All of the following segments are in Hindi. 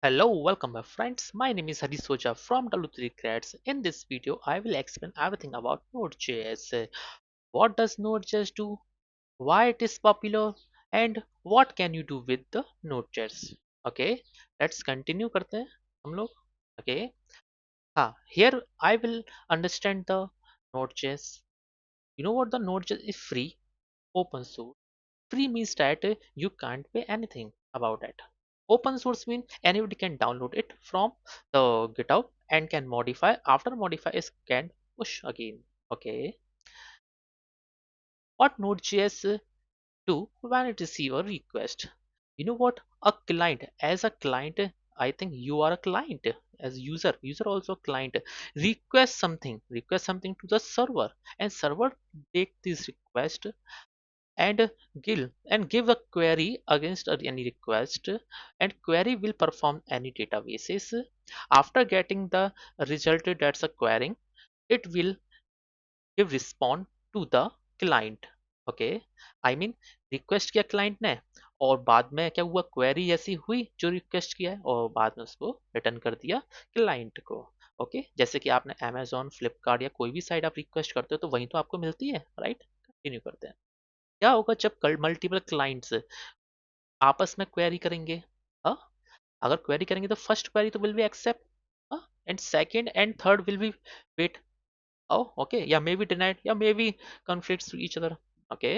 Hello, welcome my friends. My name is Hadi Soja from W3 Creds. In this video, I will explain everything about Node.js. What does Node.js do? Why it is popular? And what can you do with the Node.js? Okay, let's continue करते हैं हम लोग. Okay, here I will understand the Node.js. You know what the Node.js is free, open source. Free means that you can't pay anything about it. Open source means anybody can download it from the GitHub and can modify. After modify is can push again. Okay. What Node.js do when it receive a request? You know what? A client, as a client, I think you are a client as user also a client. Request something to the server, and server take this request and give a query against any request, and query will perform any databases. After getting the result that's a querying, it will give respond to the client. Okay, I mean request किया क्लाइंट ने, और बाद में क्या हुआ, क्वेरी ऐसी हुई जो रिक्वेस्ट किया है और बाद में उसको रिटर्न कर दिया क्लाइंट को. ओके, जैसे कि आपने अमेजोन, फ्लिपकार्ट या कोई भी साइट आप रिक्वेस्ट करते हो तो वहीं तो आपको मिलती है, राइट. कंटिन्यू करते हैं. क्या होगा जब मल्टीपल क्लाइंट्स आपस में क्वेरी करेंगे? हाँ, अगर क्वेरी करेंगे तो फर्स्ट क्वेरी तो will be accept, and second and third will be wait. Okay, या मे बी डिनाइड या may be conflicts to each other. Okay,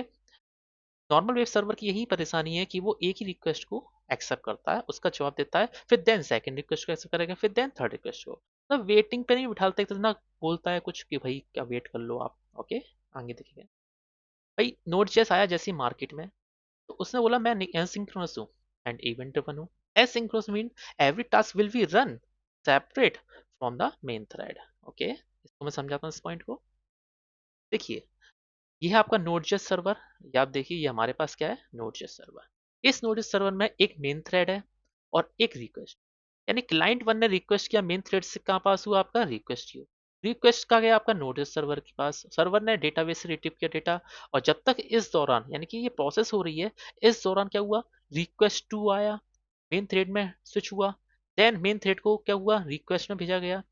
normal web server की यही परेशानी है कि वो एक ही रिक्वेस्ट को एक्सेप्ट करता है, उसका जवाब देता है, फिर देन सेकंड रिक्वेस्ट को एक्सेप्ट करेगा, फिर देन थर्ड रिक्वेस्ट को. तो वेटिंग पे नहीं बिठाते, तो ना बोलता है कुछ कि भाई क्या वेट कर लो आप. ओके, आगे देखिए भाई. नोट जेस आया जैसी मार्केट में, तो उसने बोला मैं एसिंक्रोनस हूँ एंड इवेंट ड्रिवन हूँ. Asynchronous mean every task will be run separate from the main thread. Okay, इसको मैं समझाता हूँ इस पॉइंट को. देखिए, ये है आपका नोड.जेएस सर्वर. या आप देखिए, ये हमारे पास क्या है, नोड.जेएस सर्वर. इस नोड.जेएस सर्वर में एक मेन थ्रेड है और एक रिक्वेस्ट. यानी क्लाइंट वन ने रिक्वेस्ट किया, मेन थ्रेड से कहाँ पास हुआ आपका रिक्वेस्ट क्यू. रिक्वेस्ट का गया आपका नोड.जेएस सर्वर के पास, सर्वर ने डेटाबेस से रिट्रीव किया डेटा. और जब तक इस दौरान, यानी कि ये प्रोसेस हो रही है, इस दौरान क्या हुआ, रिक्वेस्ट टू आया, मेन थ्रेड में स्विच हुआ. देन मेन थ्रेड को क्या हुआ, रिक्वेस्ट में भेजा गया.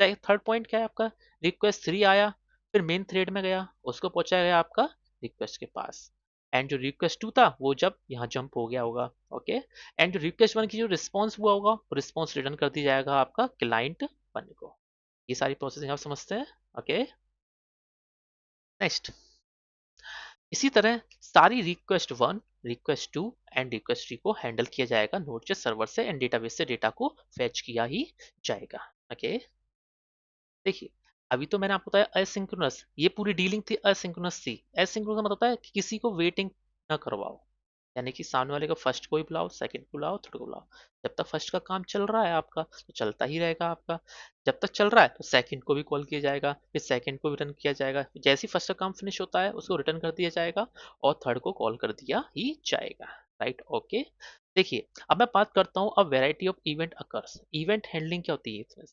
थर्ड पॉइंट क्या है आपका, रिक्वेस्ट थ्री आया, फिर मेन थ्रेड में गया, उसको पहुंचाया गया आपका रिक्वेस्ट के पास. एंड जो रिक्वेस्ट टू था वो जब यहाँ जंप हो गया होगा. ओके, एंड जो रिक्वेस्ट वन की जो रिस्पॉन्स हुआ होगा, वो रिस्पॉन्स रिटर्न कर दिया जाएगा आपका क्लाइंट वन को. ये सारी प्रोसेसिंग आप समझते हैं. Okay, next. इसी तरह सारी request one, request two and request three को हैंडल किया जाएगा नोड.जेएस सर्वर से, एंड डेटाबेस से डेटा को फेच किया ही जाएगा. ओके, देखिए, अभी तो मैंने आपको बताया असिंक्रोनस, ये पूरी डीलिंग थी असिंक्रोनस थी. असिंक्रोनस का मतलब होता है कि किसी को वेटिंग ना करवाओ, यानी कि सामने वाले को फर्स्ट को ही बुलाओ, सेकंड को बुलाओ, थर्ड को बुलाओ. जब तक फर्स्ट का काम चल रहा है आपका तो चलता ही रहेगा आपका. जब तक चल रहा है तो सेकंड को भी कॉल किया जाएगा, फिर सेकंड को रिटर्न किया जाएगा, जैसे ही फर्स्ट का काम फिनिश होता है उसको रिटर्न कर दिया जाएगा, और थर्ड को कॉल कर दिया ही जाएगा. राइट. ओके, देखिए, अब मैं बात करता हूँ अब variety of event occurs. Event handling क्या होती है इसमें.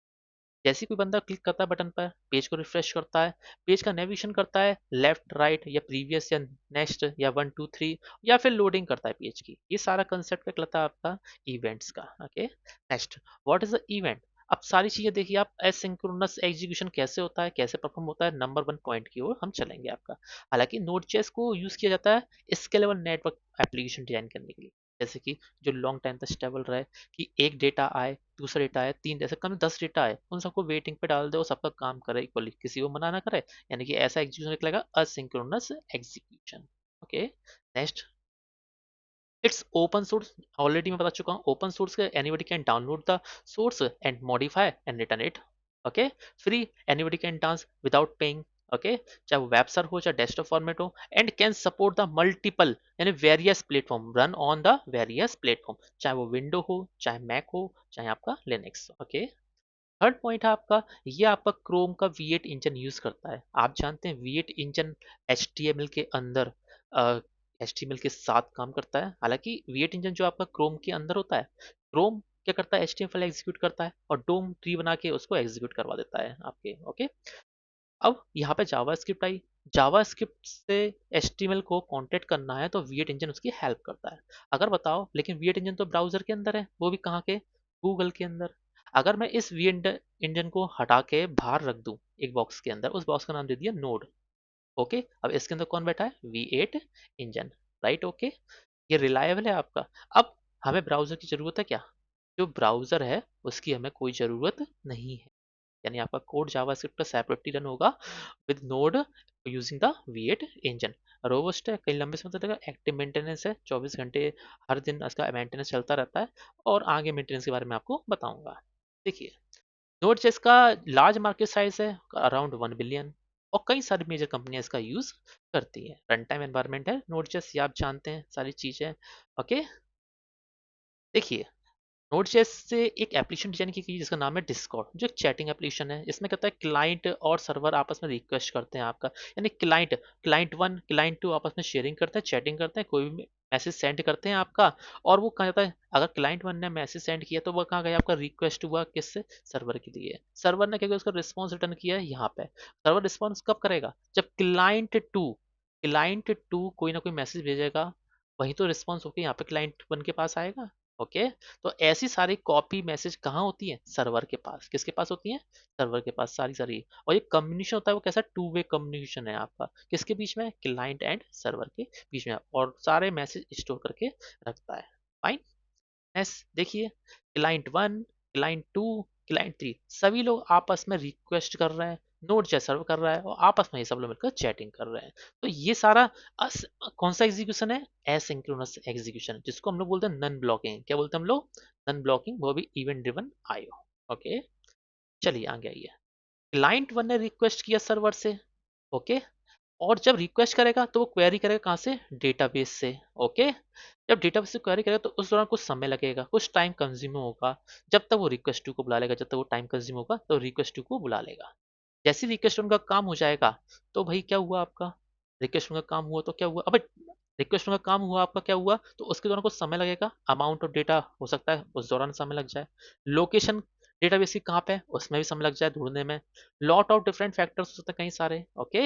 जैसे ही कोई बंदा क्लिक करता है बटन पर, पेज को रिफ्रेश करता है, पेज का नेविगेशन करता है लेफ्ट राइट या प्रीवियस या नेक्स्ट या वन टू थ्री, या फिर लोडिंग करता है पेज की, ये सारा कंसेप्ट क्या कहलाता है आपका, इवेंट्स का. Okay, next, what is the event. अब सारी चीजें देखिए आप, एसिंक्रोनस एग्जीक्यूशन कैसे होता है, कैसे परफॉर्म होता है, नंबर वन पॉइंट की ओर हम चलेंगे आपका. हालांकि नोड.जेएस को यूज किया जाता है स्केलेबल नेटवर्क एप्लीकेशन डिजाइन करने के लिए, जैसे कि जो लॉन्ग टाइम तक स्टेबल रहे, कि एक डेटा आए, दूसरा डेटा आए, तीन, जैसे कम 10 डेटा आए, उन सबको वेटिंग पे डाल दो, सबका काम करे इक्वली, किसी को मना ना करे. यानी कि ऐसा एग्जीक्यूशन निकलेगा asynchronous execution. Okay, next, it's open source. Already मैं बता चुका हूँ, ओपन सोर्स का anybody can download the source and modify and return it. Okay, free, anybody can dance without paying. Okay, चाहे वो वेब सर्वर हो चाहे डेस्कटॉप फॉर्मेट हो, and can support the multiple यानी various platform, run on the various platform, चाहे वो विंडो हो, चाहे मैक हो, चाहे आपका लिनक्स. ओके, थर्ड पॉइंट है आपका, ये आपका क्रोम का V8 इंजन यूज करता है. आप जानते हैं V8 इंजन HTML के अंदर HTML के साथ काम करता है. हालांकि V8 इंजन जो आपका क्रोम के अंदर होता है, क्रोम क्या करता है, HTML एग्जीक्यूट करता है और डोम ट्री बना के उसको एग्जीक्यूट करवा देता है आपके. ओके, अब यहाँ पे जावास्क्रिप्ट आई. जावास्क्रिप्ट से HTML को कॉन्टेक्ट करना है तो V8 इंजन उसकी हेल्प करता है. अगर बताओ, लेकिन V8 इंजन तो ब्राउजर के अंदर है, वो भी कहाँ के, गूगल के अंदर। अगर मैं इस वी इंजन को हटा के बाहर रख दूं एक बॉक्स के अंदर, उस बॉक्स का नाम दे दिया नोड। ओके, अब इसके अंदर कौन बैठा है, V8 इंजन, राइट। ओके, ये रिलायबल है आपका। अब हमें ब्राउजर की जरूरत है क्या, जो ब्राउजर है उसकी हमें कोई जरूरत नहीं है, यानी आपका कोड जावास्क्रिप्ट पर सेपरेटली रन होगा with node using the V8 engine. Robust है, कहीं लंबे समय तक एक्टिव मेंटेनेंस है, 24 घंटे हर दिन इसका मेंटेनेंस चलता रहता है, और आगे मेंटेनेंस के बारे में आपको बताऊंगा। देखिए, नोड जेएस का लार्ज मार्केट साइज है अराउंड 1 बिलियन, और कई सारी मेजर कंपनियां इसका यूज करती हैं। रन टाइम एनवायरनमेंट है नोड जेएस, ये आप जानते हैं सारी चीजें। ओके, देखिए, नोड.जेएस से एक एप्लीकेशन डिजाइन की गई जिसका नाम है डिस्कॉर्ड, जो एक चैटिंग एप्लीकेशन है। इसमें कहता है क्लाइंट और सर्वर आपस में रिक्वेस्ट करते हैं आपका, यानी client client one client two आपस में शेयरिंग करते हैं, चैटिंग करते हैं, कोई भी मैसेज सेंड करते हैं आपका, और वो कहा जाता है अगर क्लाइंट वन ने मैसेज सेंड किया तो वो कहाँ गया, आपका रिक्वेस्ट हुआ किससे, सर्वर के लिए। सर्वर ने क्या किया, उसका रिस्पॉन्स रिटर्न किया है यहाँ पे। सर्वर रिस्पॉन्स कब करेगा, जब क्लाइंट टू कोई ना कोई मैसेज भेजेगा, वही तो रिस्पॉन्स होकर यहाँ पे क्लाइंट वन के पास आएगा। ओके, तो ऐसी सारी कॉपी मैसेज कहाँ होती है, सर्वर के पास। किसके पास होती है, सर्वर के पास सारी सारी। और ये कम्युनिकेशन होता है वो कैसा, टू वे कम्युनिकेशन है आपका, किसके बीच में, क्लाइंट एंड सर्वर के बीच में, और सारे मैसेज स्टोर करके रखता है। फाइन, एस देखिए, client one, client two, client three, सभी लोग आपस में रिक्वेस्ट कर रहे हैं, नोड जैसे सर्व कर रहा है, और आपस में ये सब लोग मिलकर चैटिंग कर रहे हैं। तो ये सारा अस, कौन सा एग्जीक्यूशन है, एसिंक्रोनस एग्जीक्यूशन, जिसको हम लोग बोलते हैं नन ब्लॉकिंग। क्या बोलते हैं हम लोग, नन ब्लॉकिंग, वो भी इवेंट ड्रिवन आईओ। ओके, चलिए आगे आइए। क्लाइंट वन ने रिक्वेस्ट किया सर्वर से, ओके, और जब रिक्वेस्ट करेगा तो वो क्वेरी करेगा कहाँ से, डेटाबेस से। ओके, जब डेटाबेस से क्वेरी करेगा तो उस दौरान कुछ समय लगेगा, कुछ टाइम कंज्यूम होगा, जब तक वो रिक्वेस्ट टू को बुला लेगा, जब तक वो टाइम कंज्यूम होगा तो रिक्वेस्ट टू को बुला लेगा। जैसे रिक्वेस्ट वन का काम हो जाएगा तो भाई क्या हुआ आपका, रिक्वेस्ट वन का काम हुआ तो क्या हुआ, अब रिक्वेस्ट वन का काम हुआ आपका, क्या हुआ, तो उसके दौरान कुछ समय लगेगा, अमाउंट ऑफ डेटा हो सकता है उस दौरान समय लग जाए, लोकेशन डेटाबेस की कहाँ पे है उसमें भी समय लग जाए ढूंढने में, लॉट ऑफ डिफरेंट फैक्टर्स हो सकते हैं कई सारे। ओके,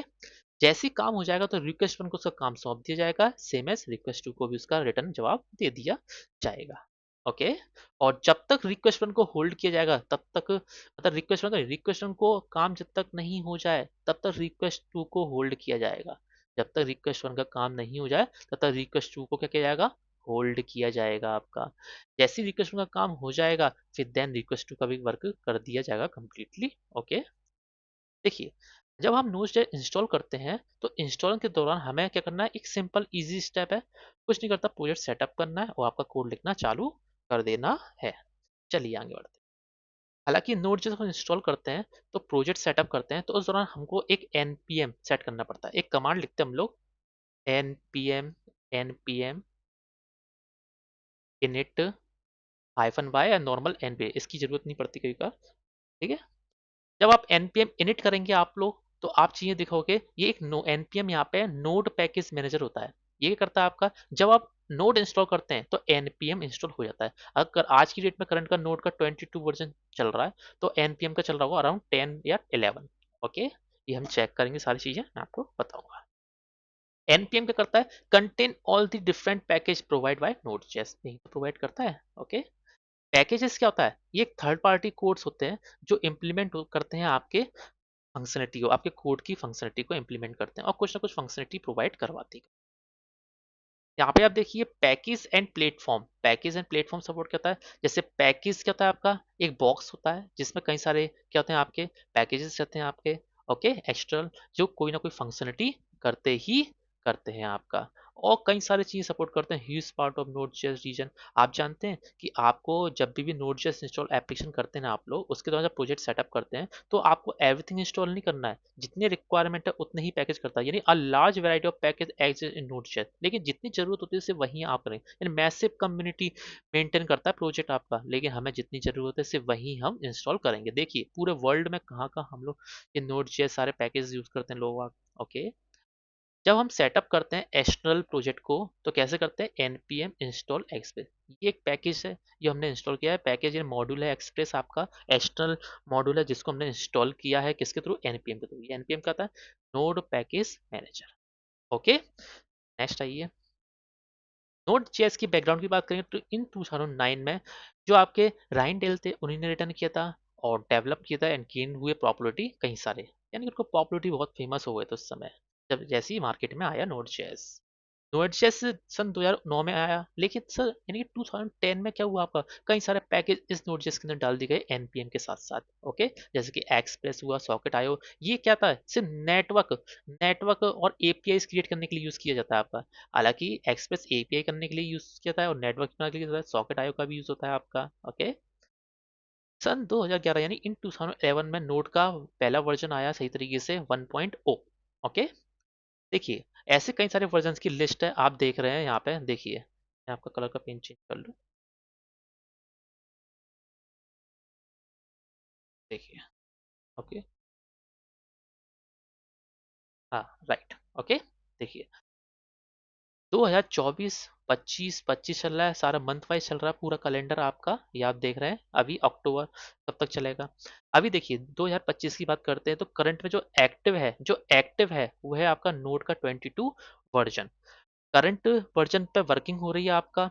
जैसे ही काम हो जाएगा तो रिक्वेस्ट वन को उसका काम सौंप दिया जाएगा, सेम एज रिक्वेस्ट टू को भी उसका रिटर्न जवाब दे दिया जाएगा। ओके, और जब तक रिक्वेस्ट वन को होल्ड किया जाएगा तब तक, मतलब रिक्वेस्ट वन को काम जब तक नहीं हो जाए तब तक रिक्वेस्ट टू को होल्ड किया जाएगा, जब तक रिक्वेस्ट वन का काम नहीं हो जाए तब तक रिक्वेस्ट टू को क्या किया जाएगा, होल्ड किया जाएगा आपका। जैसे ही रिक्वेस्ट वन का काम हो जाएगा फिर देन रिक्वेस्ट टू का भी वर्क कर दिया जाएगा कंप्लीटली। ओके, देखिए, जब हम नोड.जेएस इंस्टॉल करते हैं तो इंस्टॉल के दौरान हमें क्या करना है, एक सिंपल इजी स्टेप है, कुछ नहीं करता, प्रोजेक्ट सेटअप करना है और आपका कोड लिखना चालू कर देना है। चलिए आगे बढ़ते हैं। हालांकि नोड.जेएस हम इंस्टॉल करते हैं तो प्रोजेक्ट सेटअप करते हैं तो उस दौरान हमको एक npm सेट करना पड़ता है, एक कमांड लिखते हैं हम लोग, npm init हाइफन बाय या नॉर्मल np, इसकी जरूरत नहीं पड़ती कई बार। ठीक है, जब आप npm init करेंगे आप लोग तो आप चीजें दिखोगे, ये एक npm यहाँ पे नोड पैकेज मैनेजर होता है। ये करता है आपका, जब आप नोड इंस्टॉल करते हैं तो npm इंस्टॉल हो जाता है। अगर आज की डेट में करंट का नोड का 22 वर्जन चल रहा है तो npm का चल रहा होगा अराउंड 10 या 11। ओके, ये हम चेक करेंगे, सारी चीजें मैं आपको बताऊंगा। npm क्या करता है, contain all the different package provide by Node JS, यही प्रोवाइड करता है। ओके, पैकेजेस क्या होता है, ये एक थर्ड पार्टी कोड्स होते हैं जो इम्प्लीमेंट करते हैं आपके फंक्शनलिटी को, आपके कोड की फंक्शनलिटी को इंप्लीमेंट करते हैं और कुछ ना कुछ फंक्शनलिटी प्रोवाइड करवाती है। यहाँ पे आप देखिए package and platform, package and platform support करता है। जैसे पैकेज क्या होता है आपका, एक बॉक्स होता है जिसमें कई सारे क्या होते हैं, आपके पैकेजेस रहते हैं आपके। ओके, एक्सटर्नल जो कोई ना कोई फंक्शनलिटी करते ही करते हैं आपका, और कई सारी चीजें सपोर्ट करते हैं। ह्यूज पार्ट ऑफ नोड.जेएस रीजन, आप जानते हैं कि आपको जब भी नोड.जेएस इंस्टॉल एप्लीकेशन करते हैं ना आप लोग, उसके दौरान जब प्रोजेक्ट सेटअप करते हैं तो आपको एवरीथिंग इंस्टॉल नहीं करना है, जितनी रिक्वायरमेंट है उतने ही पैकेज करता है, यानी a large variety of package exist in Node JS, लेकिन जितनी जरूरत होती है सिर्फ वही आप करें, यानी मैसिव कम्युनिटी मेंटेन करता है प्रोजेक्ट आपका, लेकिन हमें जितनी जरूरत है सिर्फ वही हम इंस्टॉल करेंगे। देखिए पूरे वर्ल्ड में कहाँ कहाँ हम लोग ये नोड.जेएस सारे पैकेज यूज करते हैं लोग। ओके, जब हम सेटअप करते हैं एक्सटर्नल प्रोजेक्ट को तो कैसे करते हैं, npm install express, ये एक पैकेज है, ये हमने इंस्टॉल किया है। पैकेज ये मॉड्यूल है, एक्सप्रेस आपका एक्सटर्नल मॉड्यूल है जिसको हमने इंस्टॉल किया है किसके थ्रू, npm के थ्रू। ये npm का था, node package manager. Okay, next आइए, नोड जेएस की बैकग्राउंड की बात करें तो इन 2009 में जो आपके राइन डेल थे उन्हीं ने रिटर्न किया था और डेवलप किया था एंड गेन हुए पॉपुलरिटी कई सारे, यानी उनको पॉपुलरिटी बहुत फेमस हो गए थे उस समय जब जैसे ही मार्केट में आया नोड जेएस। नोड जेएस सन 2009 में आया, लेकिन सर यानी कि 2010 में क्या हुआ आपका, कई सारे पैकेज इस नोड जेएस के अंदर डाल दिए गए एनपीएम के साथ साथ। ओके, जैसे कि एक्सप्रेस हुआ, सॉकेट आयो, ये क्या था, सिर्फ नेटवर्क नेटवर्क और एपीआई क्रिएट करने के लिए यूज किया जाता है आपका। हालांकि एक्सप्रेस एपीआई करने के लिए यूज किया जाता है और नेटवर्क बनाने के लिए यूज होता है, सॉकेट आयो का भी यूज होता है आपका। ओके, सन 2011 यानी इन 2011 में नोड का पहला वर्जन आया सही तरीके से 1.0। ओके, देखिए ऐसे कई सारे वर्जन की लिस्ट है, आप देख रहे हैं यहाँ पे, देखिए मैं आपका कलर का पेन चेंज कर लूँ, देखिए। ओके, हाँ राइट। ओके, देखिए 2024 25 चल रहा है, सारा मंथ वाइज चल रहा है पूरा कैलेंडर आपका, ये आप देख रहे हैं, अभी अक्टूबर कब तक चलेगा। अभी देखिए 2025 की बात करते हैं तो करंट में जो एक्टिव है वो है आपका नोड का 22 वर्जन, करंट वर्जन पे वर्किंग हो रही है आपका।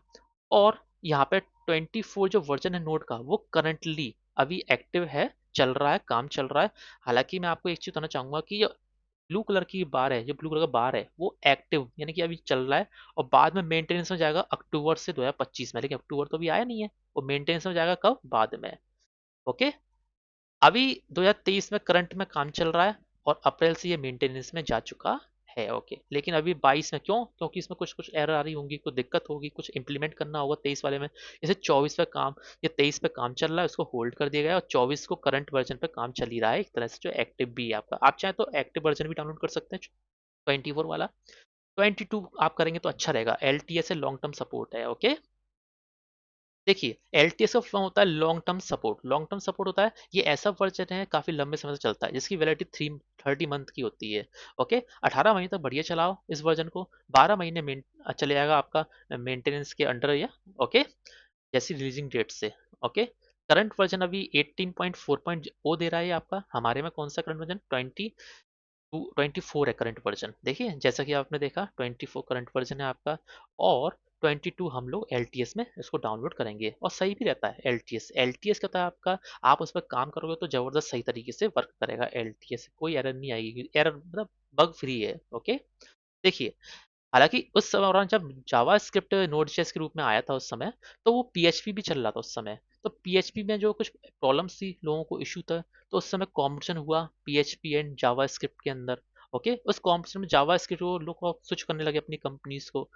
और यहाँ पे 24 जो वर्जन है नोड का वो करंटली अभी एक्टिव है, चल रहा है, काम चल रहा है। हालांकि मैं आपको एक चीज बताना चाहूंगा कि ये ब्लू कलर की बार है, जो ब्लू कलर का बार है वो एक्टिव यानी कि अभी चल रहा है, और बाद में मेंटेनेंस में जाएगा अक्टूबर से 2025 में, लेकिन अक्टूबर तो अभी आया नहीं है, वो मेंटेनेंस में जाएगा कब, बाद में। ओके, अभी 2023 में करंट में काम चल रहा है और अप्रैल से ये मेंटेनेंस में जा चुका है। ओके, लेकिन अभी 22 में क्यों, क्योंकि इसमें कुछ कुछ एरर आ रही होंगी, कुछ दिक्कत होगी, कुछ इंप्लीमेंट करना होगा 23 वाले में। जैसे 24 पे काम, ये 23 पे काम चल रहा है, उसको होल्ड कर दिया गया है, और 24 को करंट वर्जन पे काम चल ही रहा है एक तरह से, जो एक्टिव भी है आपका। आप चाहें तो एक्टिव वर्जन भी डाउनलोड कर सकते हैं 24 वाला। 22 आप करेंगे तो अच्छा रहेगा, L T S long term support है। ओके, देखिए एलटीएस का फॉर्म होता है long term support. Long term support होता है, ये ऐसा वर्जन है काफी लंबे समय से चलता है, जिसकी वैलिडिटी 30 मंथ की होती है। ओके, 18 महीने तक बढ़िया चलाओ इस वर्जन को, 12 महीने चले जाएगा आपका मेंटेनेंस के अंडर या। ओके, जैसी रिलीजिंग डेट से। ओके, करंट वर्जन अभी 18.4.0 दे रहा है आपका, हमारे में कौन सा करंट वर्जन 24 है करंट वर्जन, देखिए जैसा कि आपने देखा 24 करंट वर्जन है आपका। और 22 हम लोग एल में इसको डाउनलोड करेंगे, और सही भी रहता है। एल टी एस क्या होता है आपका, आप उस पर काम करोगे तो जबरदस्त सही तरीके से वर्क करेगा एल टी एस, कोई एरर नहीं आएगी, एरर मतलब बग फ्री है। ओके, देखिए हालांकि उस समय दौरान जब जावा स्क्रिप्ट नोड जेएस के रूप में आया था उस समय, तो वो पीएचपी भी चल रहा था उस समय, तो पीएचपी में जो कुछ प्रॉब्लम्स थी, लोगों को इशू था, तो उस समय कॉम्पिटिशन हुआ पीएचपी एंड जावा स्क्रिप्ट के अंदर। ओके, उस कॉम्पिटिशन में जावा स्क्रिप्ट को लोग स्विच करने लगे अपनी कंपनीज को,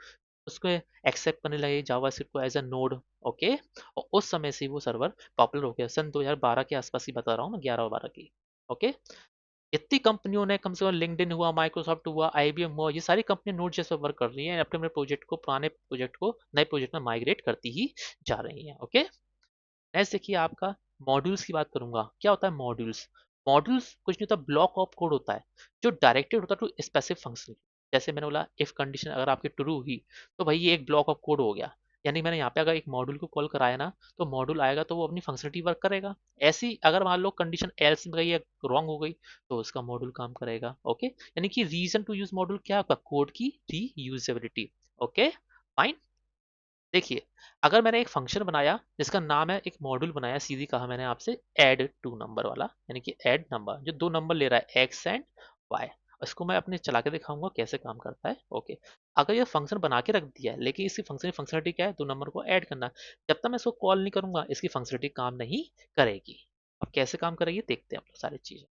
उसको एक्सेप्ट करने लगे जावा स्क्रिप्ट को एज अ नोड। ओके, और उस समय से वो सर्वर पॉपुलर हो गया, सन 2012 के आसपास की बता रहा हूँ मैं, 11 12 की। ओके, इतनी कंपनियों ने, कम से कम लिंक्डइन हुआ, माइक्रोसॉफ्ट हुआ, आईबीएम हुआ, ये सारी कंपनियां नोड जेएस पर वर्क कर रही हैं, अपने अपने प्रोजेक्ट को, पुराने प्रोजेक्ट को नए प्रोजेक्ट में माइग्रेट करती ही जा रही हैं। ओके, नेक्स्ट देखिए आपका मॉड्यूल्स की बात करूंगा। क्या होता है मॉड्यूल्स, मॉड्यूल्स कुछ नहीं होता, ब्लॉक ऑफ कोड होता है जो डायरेक्टेड होता है टू स्पेसिफिक फंक्शन। जैसे मैंने बोला इफ कंडीशन अगर आपकी ट्रू हुई तो भाई ये एक ब्लॉक ऑफ कोड हो गया, यानी मैंने यहाँ पे अगर एक मॉड्यूल को कॉल कराया ना, तो मॉड्यूल आएगा तो वो अपनी फंक्शनलिटी वर्क करेगा। ऐसी अगर मान लो कंडीशन एल्स में गई या रॉन्ग हो गई, तो उसका मॉड्यूल काम करेगा। ओके, यानी कि रीजन टू यूज मॉड्यूल क्या होगा, कोड की री यूजेबिलिटी। Okay, fine. देखिए अगर मैंने एक फंक्शन बनाया जिसका नाम है, एक मॉड्यूल बनाया, सीधी कहा मैंने आपसे, ऐड टू नंबर वाला, यानी कि ऐड नंबर जो दो नंबर ले रहा है एक्स एंड वाई, उसको मैं अपने चला के दिखाऊंगा कैसे काम करता है। ओके, अगर ये फंक्शन बना के रख दिया है, लेकिन इसकी फंक्शन फंक्शनलिटी क्या है, दो नंबर को ऐड करना, जब तक मैं इसको कॉल नहीं करूंगा इसकी फंक्शनलिटी काम नहीं करेगी। अब कैसे काम करेगी देखते हैं हम लोग सारी चीजें,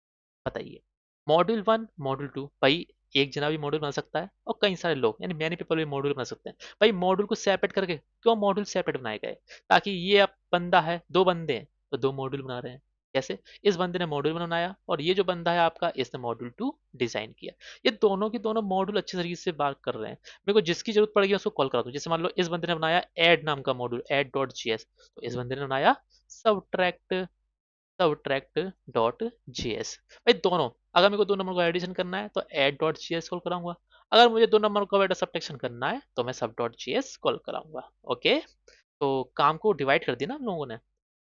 बताइए। मॉड्यूल वन मॉड्यूल टू, भाई एक जना भी मॉड्यूल बना सकता है और कई सारे लोग यानी मैनी पीपल भी मॉड्यूल बना सकते हैं। भाई मॉड्यूल को सेपरेट करके, क्यों मॉड्यूल सेपरेट बनाए गए, ताकि ये अब बंदा है, दो बंदे हैं तो दो मॉड्यूल बना रहे हैं। कैसे, इस बंदे ने मॉड्यूल बनाया और ये जो बंदा है आपका इसने मॉड्यूल टू डिजाइन किया, ये दोनों की दोनों मॉड्यूल अच्छे तरीके से बात कर रहे हैं। मेरे को जिसकी जरूरत पड़ेगी उसको कॉल करा दो, जैसे मान लो इस बंदे ने बनाया ऐड नाम का module, add dot G S, तो इस बंदे ने बनाया सबट्रैक्ट सबट्रैक्ट डॉट जेएस। भाई दोनों, अगर मेरे को दो नंबर को एडिशन करना है तो ऐड डॉट जेएस कॉल कराऊंगा, अगर मुझे दो नंबर को बेटा सब्ट्रैक्शन करना है तो मैं सब डॉट जेएस कॉल कराऊंगा। ओके, तो काम को डिवाइड कर दिया ना हम लोगों ने।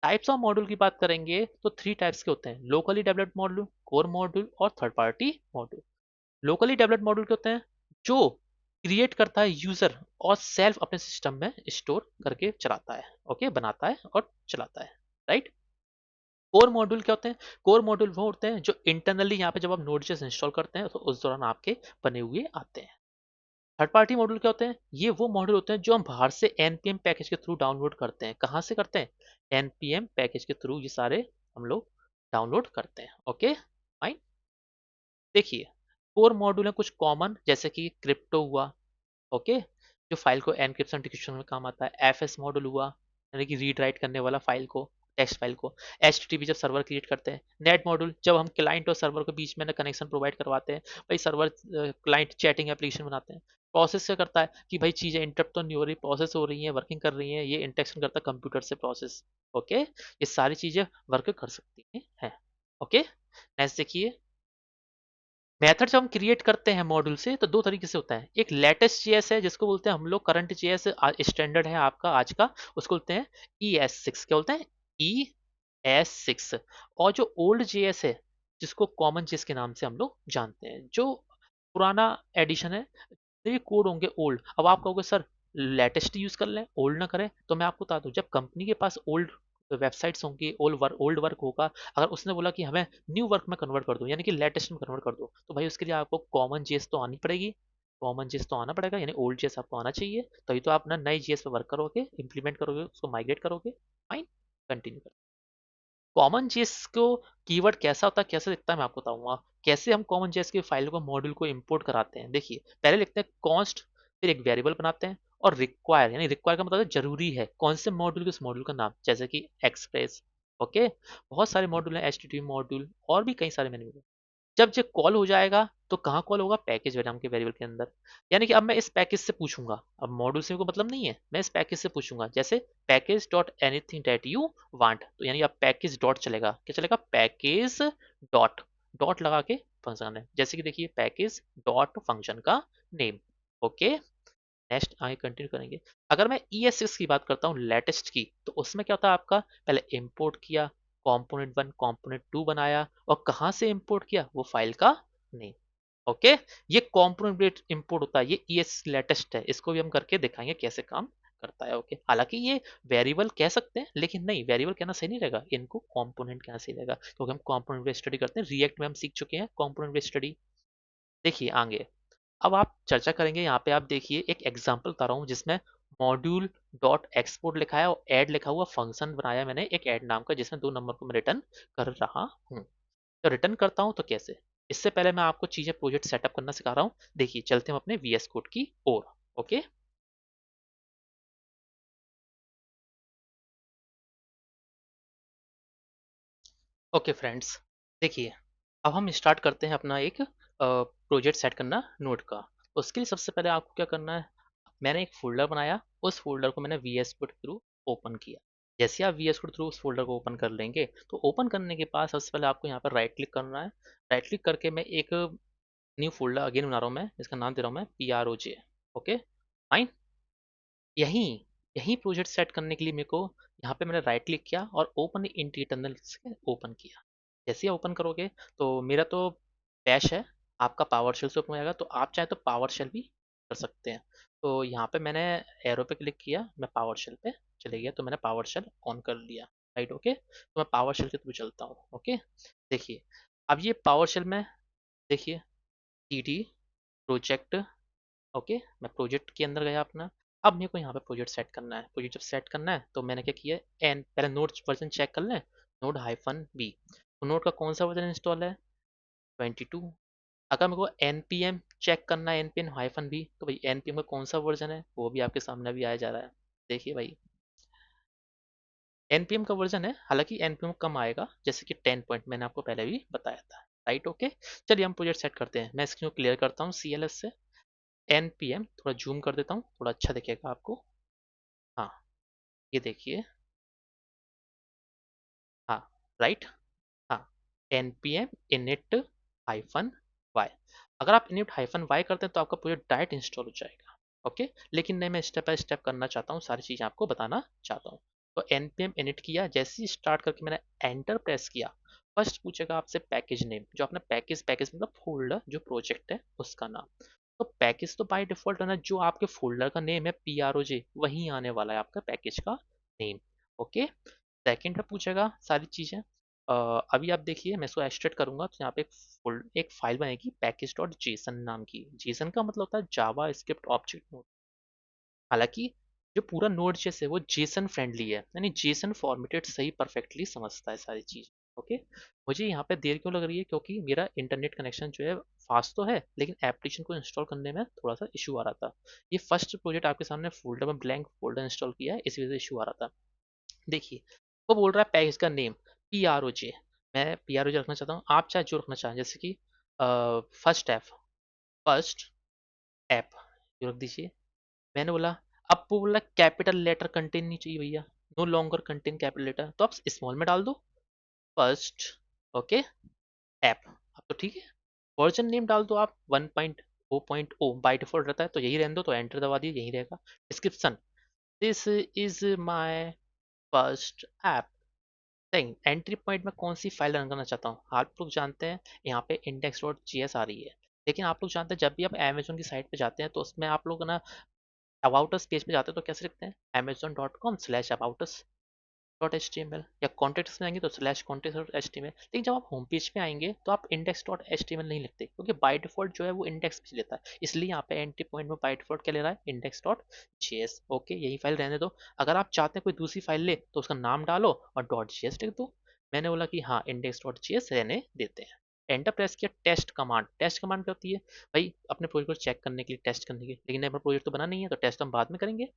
टाइप्स ऑफ मॉड्यूल की बात करेंगे तो थ्री टाइप्स के होते हैं, locally developed module, core module और third party module. Locally developed module के होते हैं जो क्रिएट करता है यूजर और सेल्फ अपने सिस्टम में स्टोर करके चलाता है, ओके, बनाता है और चलाता है, राइट। कोर मॉड्यूल क्या होते हैं? कोर मॉड्यूल वो होते हैं जो इंटरनली यहाँ पे जब आप नोड.js इंस्टॉल करते हैं तो उस दौरान आपके बने हुए आते हैं। थर्ड पार्टी मॉड्यूल क्या होते हैं? ये वो मॉड्यूल होते हैं जो हम बाहर से एनपीएम पैकेज के थ्रू डाउनलोड करते हैं। कहाँ से करते हैं? एनपीएम पैकेज के थ्रू ये सारे हम लोग डाउनलोड करते हैं, ओके फाइन। देखिए, कोर मॉड्यूल है कुछ कॉमन, जैसे कि क्रिप्टो हुआ, ओके, जो फाइल को एनक्रिप्शन डिक्रिप्शन में काम आता है। एफएस मॉड्यूल हुआ, यानी कि रीड राइट करने वाला फाइल को, टेक्स्ट फाइल को। एचटीटीपी जब सर्वर क्रिएट करते हैं। नेट मॉड्यूल जब हम क्लाइंट और सर्वर के बीच में ना कनेक्शन प्रोवाइड करवाते हैं, भाई सर्वर क्लाइंट चैटिंग एप्लीकेशन बनाते हैं। प्रोसेस से करता है कि भाई चीजें इंटरप्ट तो नहीं हो रही, प्रोसेस हो रही है, वर्किंग कर रही है, ये इंटरेक्शन करता है कंप्यूटर से प्रोसेस, ओके। ये सारी चीजें वर्क कर सकती हैं, ओके। नेक्स्ट देखिए, मेथड जब हम क्रिएट करते हैं मॉड्यूल से तो दो तरीके से होता है। एक लेटेस्ट जेएस है जिसको बोलते हैं हम लोग, करंट जेएस स्टैंडर्ड है आपका आज का, उसको बोलते हैं ES6। क्या बोलते हैं? ES6। और जो ओल्ड जेएस है जिसको कॉमन जेएस के नाम से हम लोग जानते हैं, जो पुराना एडिशन है। तो ये कोड होंगे ओल्ड। अब आप कहोगे सर लेटेस्ट यूज कर लें, ओल्ड ना करें, तो मैं आपको बता दूं, जब कंपनी के पास ओल्ड वेबसाइट्स होंगी, ओल्ड वर्क होगा, अगर उसने बोला कि हमें न्यू वर्क में कन्वर्ट कर दो, यानी कि लेटेस्ट में कन्वर्ट कर दो, तो भाई उसके लिए आपको कॉमन जेएस तो आनी पड़ेगी। कॉमन जेएस तो आना पड़ेगा, यानी ओल्ड जेएस आपको आना चाहिए, तभी तो आप ना नई जेएस पे वर्क करोगे, इंप्लीमेंट करोगे, उसको माइग्रेट करोगे। Fine, continue. कॉमन जेएस को कीवर्ड कैसा होता है, कैसे दिखता है, मैं आपको बताऊंगा। कैसे हम कॉमन जेएस के फाइल को, मॉड्यूल को इंपोर्ट कराते हैं। देखिए, पहले लिखते हैं कॉन्स्ट, फिर एक वेरिएबल बनाते हैं, और रिक्वायर, यानी रिक्वायर का मतलब है जरूरी है, कौन से मॉड्यूल के, उस मॉड्यूल का नाम, जैसे कि एक्सप्रेस, ओके। बहुत सारे मॉड्यूल हैं, एचटीटीपी मॉड्यूल, और भी कई सारे मैंने। जब ये कॉल हो जाएगा तो कहाँ कॉल होगा? पैकेज नाम के वेरिएबल के अंदर। यानी कि अब मैं इस पैकेज से पूछूंगा, अब मॉड्यूल से को मतलब नहीं है, मैं इस पैकेज से पूछूंगा, जैसे package dot anything that you want, तो यानी अब पैकेज डॉट चलेगा, क्या चलेगा? पैकेज डॉट, डॉट लगा के फंक्शन है, जैसे कि देखिए पैकेज डॉट फंक्शन का नेम, ओके। नेक्स्ट आगे कंटिन्यू करेंगे। अगर मैं ES6 की बात करता हूँ, लेटेस्ट की, तो उसमें क्या होता है आपका? पहले इंपोर्ट किया, कंपोनेंट 1 कंपोनेंट 2 बनाया, और कहाँ से इंपोर्ट किया? वो फाइल का नेम, ओके। ये कंपोनेंट बेस्ड इंपोर्ट होता है, ये ES लेटेस्ट है, इसको भी हम करके दिखाएंगे कैसे काम करता है, ओके। हालांकि ये वेरिएबल कह सकते हैं, लेकिन नहीं, वेरिएबल कहना सही नहीं रहेगा, इनको कंपोनेंट कहना सही रहेगा, क्योंकि हम कंपोनेंट बेस्ड स्टडी करते हैं, रिएक्ट में हम सीख चुके हैं कंपोनेंट बेस्ड स्टडी। देखिए आगे, अब आप चर्चा करेंगे, यहाँ पे आप देखिए एक एग्जांपल बता रहा हूँ जिसमें मॉड्यूल डॉट एक्सपोर्ट लिखा है और ऐड लिखा हुआ, फंक्शन बनाया मैंने एक ऐड नाम का, जिसमें 2 नंबर को मैं रिटर्न कर रहा हूँ। तो रिटर्न करता हूँ तो कैसे? इससे पहले मैं आपको चीजें, प्रोजेक्ट सेटअप करना सिखा रहा हूँ। देखिए, चलते हैं अपने VS कोड की ओर, ओके। ओके फ्रेंड्स, देखिए, अब हम स्टार्ट करते हैं अपना एक प्रोजेक्ट सेट करना नोड का। उसके लिए सबसे पहले आपको क्या करना है? मैंने एक फोल्डर बनाया, उस फोल्डर को मैंने VS कोड के थ्रू ओपन किया। जैसे आप VS कोड थ्रू उस फोल्डर को ओपन कर लेंगे, तो ओपन करने के बाद सबसे पहले आपको यहाँ पर राइट क्लिक करना है। राइट क्लिक करके मैं एक न्यू फोल्डर अगेन बना रहा हूँ, मैं इसका नाम दे रहा हूँ मैं PROJ, ओके फाइन। यहीं यहीं प्रोजेक्ट सेट करने के लिए मेरे को, यहाँ पे मैंने राइट क्लिक किया और ओपन इंटरनल से ओपन किया। जैसे ही ओपन करोगे, तो मेरा तो बैश है, आपका पावर शेल से ओपन हो जाएगा, तो आप चाहे तो पावर शेल भी कर सकते हैं। तो यहाँ पे मैंने एरो पे क्लिक किया, मैं पावर शेल पे चले गया, तो मैंने पावर शेल ऑन कर लिया, राइट, ओके। तो मैं पावर शेल के थ्रू चलता हूँ, ओके। देखिए, अब ये पावर शेल में, देखिए, TD प्रोजेक्ट, ओके, मैं प्रोजेक्ट के अंदर गया अपना। अब मेरे को यहाँ पे प्रोजेक्ट सेट करना है। प्रोजेक्ट जब सेट करना है तो मैंने क्या किया, एन पहले नोड वर्जन चेक कर लें, node-b। तो नोड का कौन सा वर्जन इंस्टॉल है? 22। अगर मेरे को npm चेक करना है, npm-b, तो भाई npm का कौन सा वर्जन है, वो भी आपके सामने भी आया जा रहा है। देखिए भाई, npm का वर्जन है, हालांकि npm कम आएगा, जैसे कि 10 पॉइंट मैंने आपको पहले भी बताया था, राइट, ओके। चलिए हम प्रोजेक्ट सेट करते हैं, मैं स्क्रीन को क्लियर करता हूँ CLS से। npm थोड़ा जूम कर देता हूँ, थोड़ा अच्छा दिखेगा आपको। हाँ, ये देखिए, हाँ, राइट, हाँ, npm init हाइफन वाई। अगर आप init हाइफन वाई करते हैं तो आपका प्रोजेक्ट डायरेक्ट इंस्टॉल हो जाएगा, ओके। लेकिन नहीं, मैं स्टेप बाय स्टेप करना चाहता हूँ, सारी चीज़ें आपको बताना चाहता हूँ। तो npm init किया, जैसे ही स्टार्ट करके मैंने एंटर प्रेस किया, फर्स्ट पूछेगा आपसे पैकेज नेम, जो अपना पैकेज, पैकेज मतलब फोल्डर जो प्रोजेक्ट है उसका नाम। तो पैकेज तो बाय डिफॉल्ट है ना, जो आपके फोल्डर का नेम है PROJ वही आने वाला है आपका पैकेज का नेम। ओके, सेकंड में पूछेगा सारी चीजें। अभी आप देखिए, मैं इसको एक्सट्रैक्ट करूंगा तो यहाँ पे एक फाइल बनेगी पैकेज डॉट जेसन नाम की। जेसन का मतलब होता है जावा स्क्रिप्ट ऑब्जेक्ट। हालांकि जो पूरा नोड जेस है वो जेसन फ्रेंडली है, यानी जेसन फॉर्मेटेड सही परफेक्टली समझता है सारी चीज। ओके, मुझे यहाँ पे देर क्यों लग रही है, क्योंकि मेरा इंटरनेट कनेक्शन जो है फास्ट तो है, लेकिन एप्लीकेशन को इंस्टॉल करने में थोड़ा सा इशू आ रहा था। ये फर्स्ट प्रोजेक्ट आपके सामने फोल्डर में ब्लैंक फोल्डर इंस्टॉल किया है, इसी वजह से इशू आ रहा था। देखिए, वो बोल रहा है पैकेज का नेम PROJ। मैं PROJ रखना चाहता हूँ, आप चाहे जो रखना चाहें, जैसे कि फर्स्ट ऐप जो रख दीजिए। मैंने बोला, अब वो बोला कैपिटल लेटर कंटेन नहीं चाहिए भैया, no longer contain capital letter, तो आप स्मॉल में डाल दो फर्स्ट। ओके, ऐप अब तो ठीक है। वर्जन नेम डाल दो आप 1.0.0 बाई डिफॉल्ट रहता है, तो यही रहने दो, तो एंटर दबा दिए, यही रहेगा। Description, this is my first app. Entry point में कौन सी फाइल रन करना चाहता हूँ, आप लोग जानते हैं यहाँ पे index.js आ रही है। लेकिन आप लोग जानते हैं जब भी आप अमेजोन की साइट पे जाते हैं तो उसमें आप लोग ना अबाउट अस पेज पे जाते हैं तो कैसे लिखते हैं, amazon.com/about dot H T M L, या कॉन्टेक्ट में आएंगे तो slash contact dot H T M L. लेकिन जब आप होम पेज पे आएंगे तो आप index dot H T M L नहीं लिखते, क्योंकि बाय डिफॉल्ट जो है वो इंडेक्स पेज लेता है, इसलिए यहाँ पे एंट्री पॉइंट में बाय डिफॉल्ट क्या ले रहा है, index dot G S. Okay, यही फाइल रहने दो। अगर आप चाहते हैं कोई दूसरी फाइल ले तो उसका नाम डालो और डॉट जी एस लिख दो। मैंने बोला कि हाँ, इंडेक्स डॉट जी एस रहने देते हैं। एंटर प्रेस किया। टेस्ट कमांड क्या होती है भाई, अपने प्रोजेक्ट को चेक करने के लिए, टेस्ट करने के लिए, लेकिन अपना प्रोजेक्ट तो बना नहीं है तो टेस्ट हम बाद में करेंगे।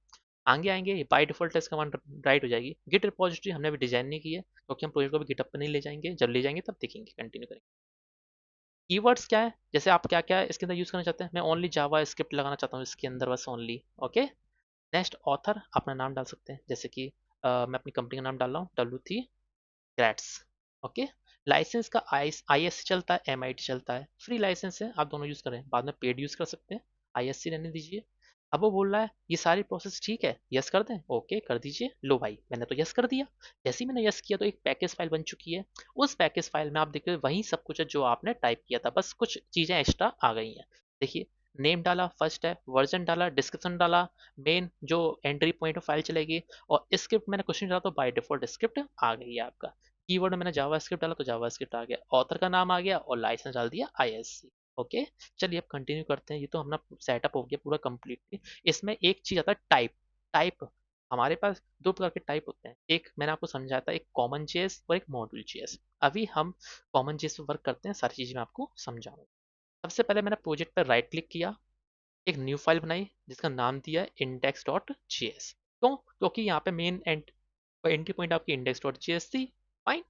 आगे आएंगे by default test command right हो जाएगी। गिट रिपोजिटरी हमने अभी डिजाइन नहीं की है, क्योंकि हम प्रोजेक्ट को भी गिटअप पे नहीं ले जाएंगे, जब ले जाएंगे तब देखेंगे, कंटिन्यू करेंगे। कीवर्ड्स क्या है, जैसे आप क्या क्या इसके अंदर यूज करना चाहते हैं, मैं ओनली जावा स्क्रिप्ट लगाना चाहता हूँ इसके अंदर बस ओनली। ओके, नेक्स्ट ऑथर अपना नाम डाल सकते हैं, जैसे कि मैं अपनी कंपनी का नाम डाल रहा हूँ, W3 ग्रेट्स। ओके, लाइसेंस का ISC चलता है, MIT चलता है, फ्री लाइसेंस है, आप दोनों यूज करें, बाद में पेड यूज कर सकते हैं। ISC रहने दीजिए। अब वो बोल रहा है ये सारी प्रोसेस ठीक है, यस कर दें, ओके कर दीजिए। लो भाई, मैंने तो यस कर दिया। जैसे ही मैंने यस किया तो एक पैकेज फाइल बन चुकी है। उस पैकेज फाइल में आप देखिए वही सब कुछ है जो आपने टाइप किया था, बस कुछ चीजें एक्स्ट्रा आ गई हैं। देखिए, नेम डाला फर्स्ट है, वर्जन डाला, डिस्क्रिप्शन डाला, मेन जो एंट्री पॉइंट फाइल चलेगी, और स्क्रिप्ट मैंने कुछ नहीं डाला तो बाय डिफॉल्ट स्क्रिप्ट आ गई है आपका। कीवर्ड मैंने जावास्क्रिप्ट डाला तो जावास्क्रिप्ट आ गया, ऑथर का नाम आ गया, और लाइसेंस डाल दिया ISC। ओके, चलिए अब कंटिन्यू करते हैं। ये तो अपना सेटअप हो गया पूरा कंप्लीटली। इसमें एक चीज आता है टाइप। टाइप हमारे पास दो प्रकार के टाइप होते हैं, एक मैंने आपको समझाया था, एक कॉमन जेएस और एक मॉड्यूल जेएस। अभी हम कॉमन जेएस पे वर्क करते हैं, सारी चीजें मैं आपको समझाऊंगा। सबसे पहले मैंने प्रोजेक्ट पर राइट क्लिक किया, एक न्यू फाइल बनाई जिसका नाम दिया है index.js। क्यों, क्योंकि यहाँ पे मेन एंट्री पॉइंट आपकी index.js थी। फाइन।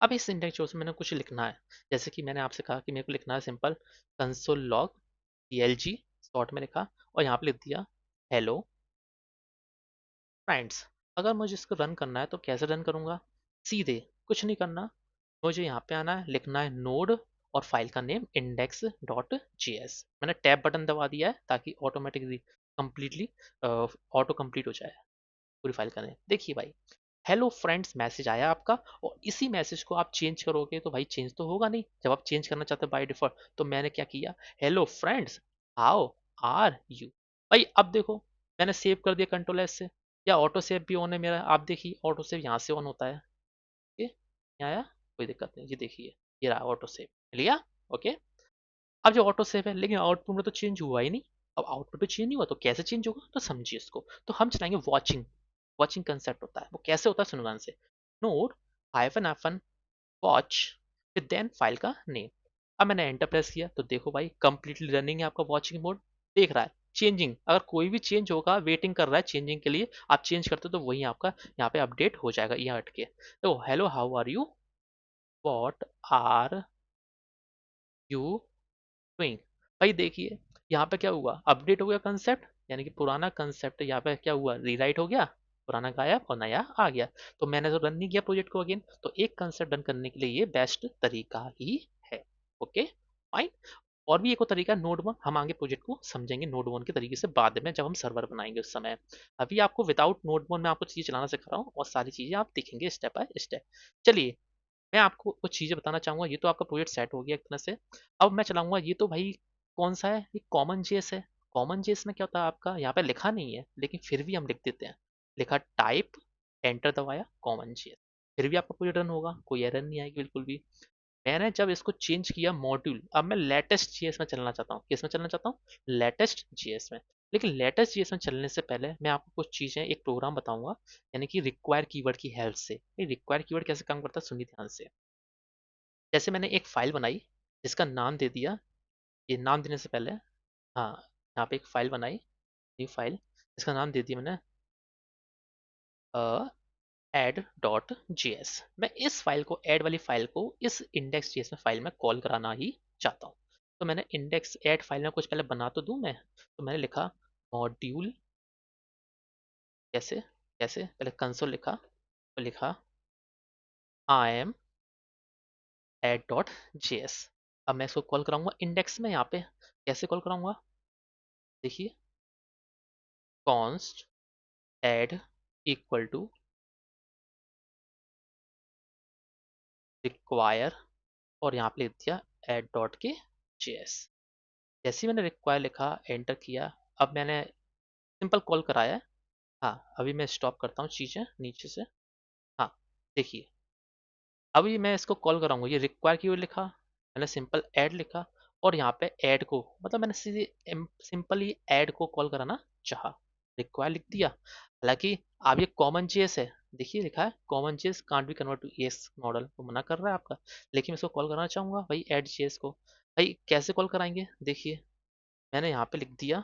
अब इस इंडेक्स जो मैंने कुछ लिखना है, जैसे कि मैंने आपसे कहा कि मेरे को लिखना है simple console log PLG short में लिखा, और यहाँ पे लिख दिया हेलो फ्रेंड्स। अगर मुझे इसको रन करना है तो कैसे रन करूँगा, सीधे कुछ नहीं करना, मुझे यहाँ पे आना है, लिखना है नोड और फाइल का नेम index.js। मैंने टैब बटन दबा दिया है ताकि ऑटोमेटिकली कंप्लीटली ऑटो कंप्लीट हो जाए पूरी फाइल का नेम। देखिए भाई, हेलो फ्रेंड्स मैसेज आया आपका, और इसी मैसेज को आप चेंज करोगे तो भाई चेंज तो होगा नहीं, जब आप चेंज करना चाहते हो बाय डिफॉल्ट। तो मैंने क्या किया, hello friends how are you. भाई अब देखो, मैंने सेव कर दिया कंट्रोल S से, या ऑटो सेव भी ऑन है मेरा, आप देखिए ऑटो सेव यहाँ से ऑन होता है। ओके, यहाँ आया, कोई दिक्कत नहीं, ये देखिए ये रहा ऑटो सेव लिया। ओके, अब जो ऑटो सेव है, लेकिन आउटपुट में तो चेंज हुआ ही नहीं। अब आउटपुट में चेंज नहीं हुआ तो कैसे चेंज होगा, तो समझिए इसको। तो हम चलाएंगे वॉचिंग। वॉचिंग कंसेप्ट होता है, वो कैसे होता है सुनो ध्यान से। नोड हाइफन वॉच फिर देन फाइल का नेम। अब मैंने एंटर प्रेस किया तो देखो भाई कंप्लीटली रनिंग है आपका वॉचिंग मोड, देख रहा है चेंजिंग। अगर कोई भी चेंज होगा वेटिंग कर रहा है चेंजिंग के लिए, आप चेंज करते हो तो वही आपका यहाँ पे अपडेट हो जाएगा यहाँ अटके। तो hello how are you, what are you doing. भाई देखिए, यहाँ पे क्या हुआ, अपडेट हो गया कंसेप्ट, यानी कि पुराना कंसेप्ट यहाँ पे क्या हुआ, रीराइट हो गया, पुराना गायब और नया आ गया। तो मैंने तो रन नहीं किया प्रोजेक्ट को अगेन, तो एक कंसेप्ट रन करने के लिए ये बेस्ट तरीका ही है। Okay fine. और भी एक और तरीका नोड वन, हम आगे प्रोजेक्ट को समझेंगे नोड वन के तरीके से बाद में जब हम सर्वर बनाएंगे उस समय। अभी आपको विदाउट नोड वन में आपको चीजें चलाना सिखा रहा हूँ, और सारी चीजें आप देखेंगे स्टेप बाय स्टेप। चलिए, मैं आपको कुछ चीजें बताना चाहूंगा। ये तो आपका प्रोजेक्ट सेट हो गया एक तरह से। अब मैं चलाऊंगा, ये तो भाई कौन सा है, ये कॉमन जेएस है। कॉमन जेएस में क्या होता है आपका, यहाँ पे लिखा नहीं है लेकिन फिर भी हम लिख देते हैं, लिखा टाइप, एंटर दबाया, कॉमन जेएस, फिर भी आपका पूरी रन होगा, कोई एरर नहीं आएगी बिल्कुल भी। मैंने जब इसको चेंज किया मॉड्यूल, अब मैं लेटेस्ट जीएस में चलना चाहता हूँ, किस में चलना चाहता हूँ, लेटेस्ट जीएस में। लेकिन लेटेस्ट जीएस में चलने से पहले मैं आपको कुछ चीजें, एक प्रोग्राम बताऊंगा, यानी कि रिक्वायर कीवर्ड की हेल्प से। रिक्वायर कीवर्ड कैसे काम करता है सुनिए ध्यान से। जैसे मैंने एक फाइल बनाई जिसका नाम दे दिया, ये नाम देने से पहले, हाँ, यहाँ पे एक फाइल बनाई, न्यू फाइल, इसका नाम दे दिया मैंने एड डॉट जेएस। मैं इस फाइल को, ऐड वाली फाइल को इस इंडेक्स जेएस में फाइल में कॉल कराना ही चाहता हूँ। तो मैंने इंडेक्स ऐड फाइल में कुछ पहले बना तो दूं मैं, तो मैंने लिखा मॉड्यूल, कैसे कैसे पहले कंसोल लिखा, तो लिखा I am add dot JS. अब मैं इसको कॉल कराऊंगा इंडेक्स में, यहाँ पे कैसे कॉल कराऊंगा, देखिए, const add equal to require, और यहाँ पे लिख दिया एड डॉट के जेएस। जैसे ही मैंने रिक्वायर लिखा, एंटर किया, अब मैंने सिंपल कॉल कराया है। हाँ, अभी मैं स्टॉप करता हूँ चीज़ें नीचे से। हाँ, देखिए, अभी मैं इसको कॉल कराऊंगा, ये रिक्वायर कीवर्ड लिखा, मैंने सिंपल ऐड लिखा, और यहाँ पे ऐड को, मतलब मैंने सीधे सिंपली ऐड को कॉल कराना चाहा, रिक्वायर लिख दिया। हालांकि अब ये कॉमन जेएस है, देखिए लिखा है common JS can't be convert to AS model, तो मना कर रहा है आपका, लेकिन मैं इसको कॉल कराना चाहूंगा भाई ऐड जेएस को। भाई कैसे कॉल कराएंगे, देखिए, मैंने यहाँ पे लिख दिया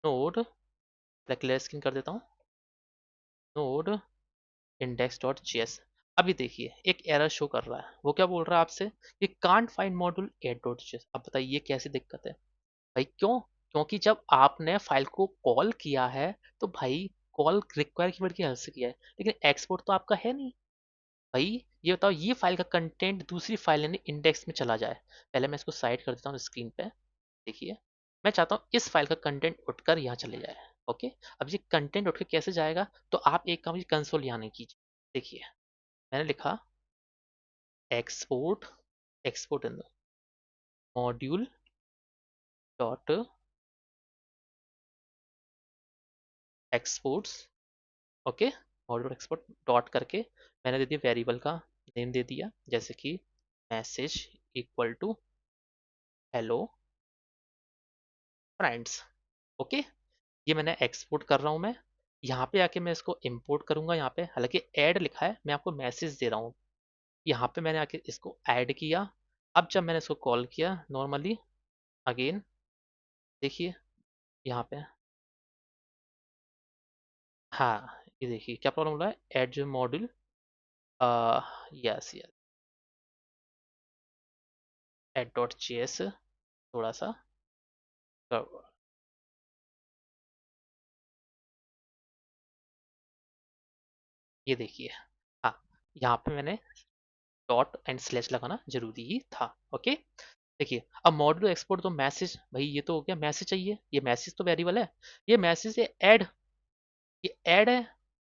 नोड, क्लियर स्क्रीन कर देता हूँ, नोड इंडेक्स डॉट जेएस। अभी देखिए एक एरर शो कर रहा है, वो क्या बोल रहा है आपसे, ये can't find module add dot JS. अब बताइए ये कैसी दिक्कत है भाई, क्यों, क्योंकि जब आपने फाइल को कॉल किया है तो भाई कॉल रिक्वायर कीवर्ड की हेल्प से किया है, लेकिन एक्सपोर्ट तो आपका है नहीं। भाई ये बताओ, ये फाइल का कंटेंट दूसरी फाइल यानी इंडेक्स में चला जाए, पहले मैं इसको साइड कर देता हूँ स्क्रीन पे, देखिए, मैं चाहता हूँ इस फाइल का कंटेंट उठकर यहाँ चले जाए। ओके, अब ये कंटेंट उठकर कैसे जाएगा, तो आप एक काम, ये कंसोल यहाँ नहीं कीजिए, देखिए, मैंने लिखा एक्सपोर्ट, एक्सपोर्ट इन module dot exports, okay, module export dot करके मैंने दे दिया वेरिएबल का नेम दे दिया, जैसे कि message equal to hello friends. Okay, ये मैंने एक्सपोर्ट कर रहा हूँ मैं, यहाँ पे आके मैं इसको इंपोर्ट करूंगा, यहाँ पे हालांकि ऐड लिखा है, मैं आपको मैसेज दे रहा हूँ, यहाँ पे मैंने आके इसको ऐड किया। अब जब मैंने इसको कॉल किया नॉर्मली अगेन, देखिए यहाँ पे, हाँ, ये देखिए क्या प्रॉब्लम हो रहा है, एड जो module, yes yes, add dot JS, थोड़ा सा गड़बड़। ये देखिए, हाँ, यहाँ पे मैंने डॉट एंड स्लैश लगाना जरूरी ही था। ओके, देखिए, अब मॉड्यूल एक्सपोर्ट तो मैसेज, भाई ये तो हो गया मैसेज चाहिए, ये मैसेज तो वेरिएबल है, ये मैसेज है ऐड, ये ऐड है,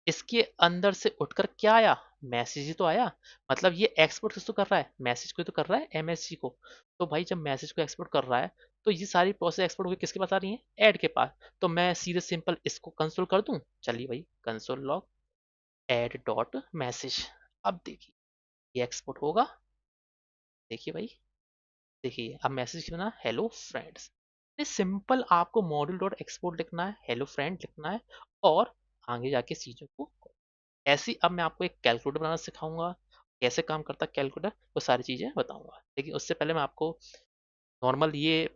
इसके अंदर से उठकर क्या आया, मैसेज ही तो आया, मतलब ये एक्सपोर्ट किसको कर रहा है, मैसेज को ही तो कर रहा है, एमएसजी को। तो भाई जब मैसेज को एक्सपोर्ट कर रहा है, तो ये सारी प्रोसेस एक्सपोर्ट होकर किसके पास आ रही है, ऐड के पास। तो मैं सीधे सिंपल इसको कंसोल कर दूं, चलिए भाई, console log add dot message. अब देखिए ये एक्सपोर्ट होगा, देखिए भाई, देखिए अब मैसेज बना हेलो फ्रेंड्स। सिंपल आपको मॉड्यूल डॉट एक्सपोर्ट लिखना है, हेलो फ्रेंड लिखना है, और आगे जाके चीजों को ऐसी। अब मैं आपको एक कैलकुलेटर बनाना सिखाऊंगा, कैसे काम करता है कैलकुलेटर, वो सारी चीजें बताऊंगा, लेकिन उससे पहले मैं आपको नॉर्मल ये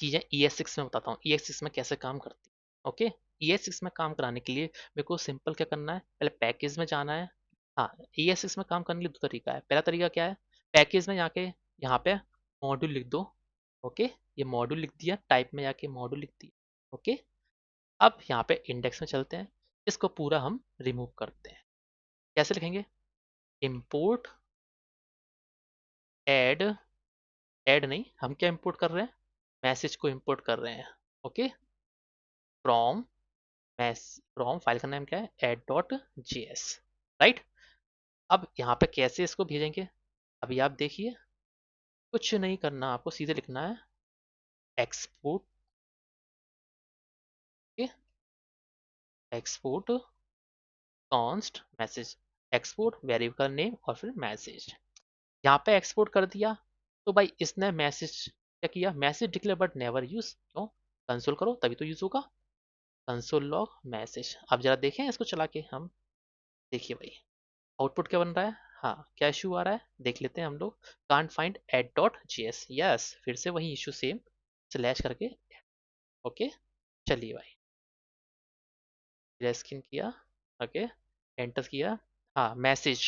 चीजें ES6 में बताता हूँ, ES6 में कैसे काम करती है। ओके, ES6 में काम कराने के लिए मेरे को सिंपल क्या करना है, पहले पैकेज में जाना है। हाँ, ES6 में काम करने के लिए दो तरीका है, पहला तरीका क्या है, पैकेज में जाके यहाँ पे मॉड्यूल लिख दो। ओके, ये मॉड्यूल लिख दिया, टाइप में जाके मॉड्यूल लिख दिया। ओके, अब यहाँ पे इंडेक्स में चलते हैं, इसको पूरा हम रिमूव करते हैं, कैसे लिखेंगे, इम्पोर्ट ऐड, ऐड नहीं, हम क्या इंपोर्ट कर रहे हैं, मैसेज को इंपोर्ट कर रहे हैं। ओके, फ्रॉम मैस, फ्रॉम फाइल का नाम क्या है, एड डॉट जेएस, राइट। अब यहाँ पे कैसे इसको भेजेंगे, अभी आप देखिए, कुछ नहीं करना, आपको सीधे लिखना है export, export const message, export variable name और फिर मैसेज। यहाँ पे एक्सपोर्ट कर दिया तो भाई इसने मैसेज क्या किया, message declare but never use, क्यों, कंसोल करो तभी तो यूज होगा, कंसोल लॉग मैसेज। अब जरा देखें इसको चला के हम, देखिए भाई आउटपुट क्या बन रहा है, हाँ क्या इशू आ रहा है देख लेते हैं हम लोग। Can't find add dot GS, yes फिर से वही इशू सेम, स्लैश करके, ओके। चलिए भाई, स्किन किया, ओके, एंटर किया, हाँ मैसेज,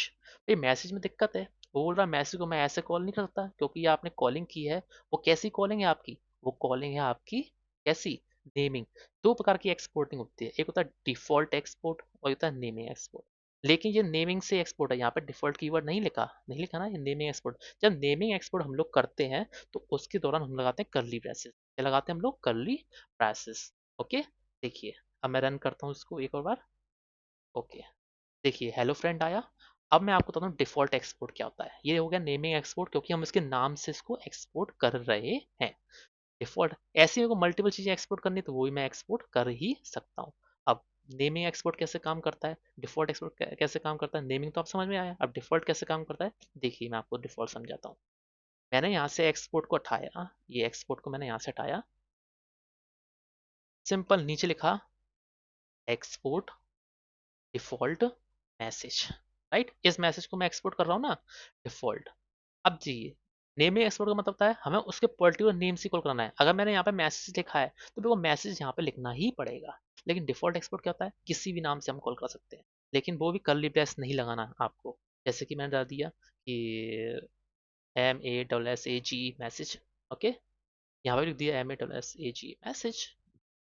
भाई मैसेज में दिक्कत है, वो बोल रहा है मैसेज को मैं ऐसे कॉल नहीं कर सकता क्योंकि ये आपने कॉलिंग की है, वो कैसी कॉलिंग है आपकी, वो कॉलिंग है आपकी कैसी, नेमिंग। दो प्रकार की एक्सपोर्टिंग होती है, एक होता है डिफॉल्ट एक्सपोर्ट और होता है नेमिंग एक्सपोर्ट। लेकिन ये नेमिंग से एक्सपोर्ट है, यहाँ पे डिफॉल्ट कीवर्ड नहीं लिखा, नहीं लिखा ना, ये नेमिंग एक्सपोर्ट। जब नेमिंग एक्सपोर्ट हम लोग करते हैं तो उसके दौरान हम लगाते हैं करली ब्रेसेस, क्या लगाते हैं हम लोग, करली ब्रेसेस, ओके। देखिए अब मैं रन करता हूँ इसको एक और बार, ओके। देखिए हेलो फ्रेंड आया। अब मैं आपको बताता हूँ डिफॉल्ट एक्सपोर्ट क्या होता है, ये हो गया नेमिंग एक्सपोर्ट क्योंकि हम इसके नाम से इसको एक्सपोर्ट कर रहे हैं। डिफॉल्ट, ऐसे मेरे को मल्टीपल चीजें एक्सपोर्ट करनी तो वो भी मैं एक्सपोर्ट कर ही सकता हूँ। अब नेमिंग एक्सपोर्ट कैसे काम करता है, डिफॉल्ट एक्सपोर्ट कैसे काम करता है, नेमिंग तो आप समझ में आया, अब डिफॉल्ट कैसे काम करता है देखिए मैं आपको डिफॉल्ट समझाता हूँ। मैंने यहाँ से एक्सपोर्ट को हटाया, ये एक्सपोर्ट को मैंने यहाँ से हटाया, सिंपल नीचे लिखा एक्सपोर्ट डिफॉल्ट मैसेज, राइट, इस मैसेज को मैं एक्सपोर्ट कर रहा हूँ ना, डिफॉल्ट। अब जी नेम एक्सपोर्ट का मतलब होता है हमें उसके पर्टिकुलर नेम से कॉल करना है, अगर मैंने यहाँ पे मैसेज लिखा है तो मेरे को मैसेज यहाँ पे लिखना ही पड़ेगा। लेकिन डिफॉल्ट एक्सपोर्ट क्या होता है, किसी भी नाम से हम कॉल कर सकते हैं, लेकिन वो भी कर्ली ब्रेस नहीं लगाना आपको, जैसे कि मैंने डाल दिया कि MASSAG मैसेज, ओके, यहाँ पे लिख दिया MASSAG मैसेज,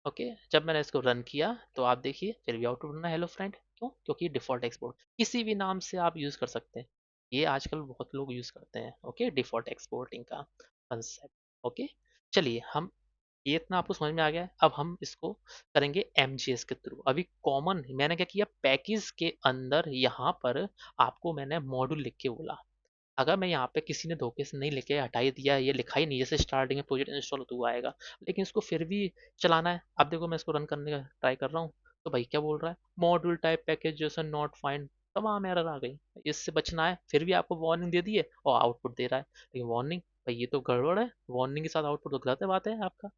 ओके। जब मैंने इसको रन किया तो आप देखिए फिर भी आउटपुट बना हेलो फ्रेंड, क्यों, क्योंकि डिफॉल्ट एक्सपोर्ट किसी भी नाम से आप यूज कर सकते हैं, ये आजकल बहुत लोग यूज करते हैं, ओके, डिफॉल्ट एक्सपोर्टिंग का कंसेप्ट, ओके। चलिए हम, ये इतना आपको समझ में आ गया है, अब हम इसको करेंगे MGS के थ्रू। अभी कॉमन मैंने क्या किया, पैकेज के अंदर यहाँ पर आपको मैंने मॉड्यूल लिख के बोला, अगर मैं यहाँ पे किसी ने धोखे से नहीं लिखे हटा ही दिया, ये लिखा ही नहीं, जैसे स्टार्टिंग में प्रोजेक्ट इंस्टॉल होता हुआ आएगा, लेकिन इसको फिर भी चलाना है। अब देखो मैं इसको रन करने का ट्राई कर रहा हूँ तो भाई क्या बोल रहा है, मॉड्यूल टाइप पैकेज जैसे नॉट फाइंड, तमाम एरर आ गई, इससे बचना है, फिर भी आपको वार्निंग दे दी है और आउटपुट दे रहा है, लेकिन वार्निंग भाई ये तो गड़बड़ है, वार्निंग के साथ आउटपुट तो गलत बात है आपका।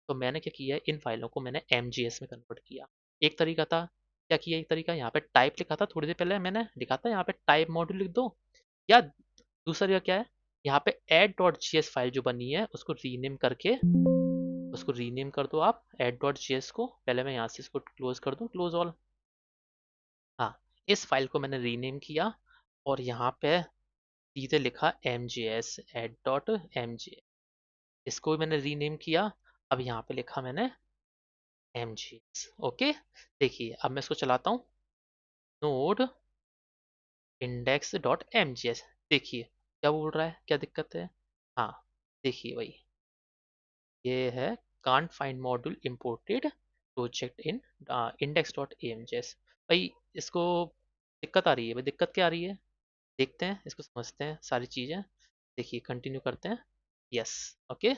तो मैंने क्या किया है, इन फाइलों को मैंने MGS में कन्वर्ट किया। एक तरीका था, क्या किया, एक तरीका यहाँ पे टाइप लिखा था, थोड़ी देर पहले मैंने लिखा था यहाँ पे टाइप मॉड्यूल लिख दो, या दूसरा क्या है, यहाँ पे add.js फाइल जो बनी है उसको रीनेम करके, उसको रीनेम कर दो आप add.js को, पहले मैं यहाँ से इसको क्लोज कर दूँ, क्लोज ऑल, हाँ, इस फाइल को मैंने रीनेम किया और यहाँ पे सीधे लिखा mjs add.mjs, इसको भी मैंने रीनेम किया, अब यहाँ पे लिखा मैंने mjs, ओके। देखिए अब मैं इसको चलाता हूँ, नोड index.mjs, देखिए क्या बोल रहा है, क्या दिक्कत है, हाँ देखिए भाई ये है can't find module imported project in index.amjs, भाई इसको दिक्कत आ रही है, भाई दिक्कत क्या आ रही है, देखते हैं इसको, समझते हैं सारी चीज़ें। देखिए कंटिन्यू करते हैं, यस, ओके।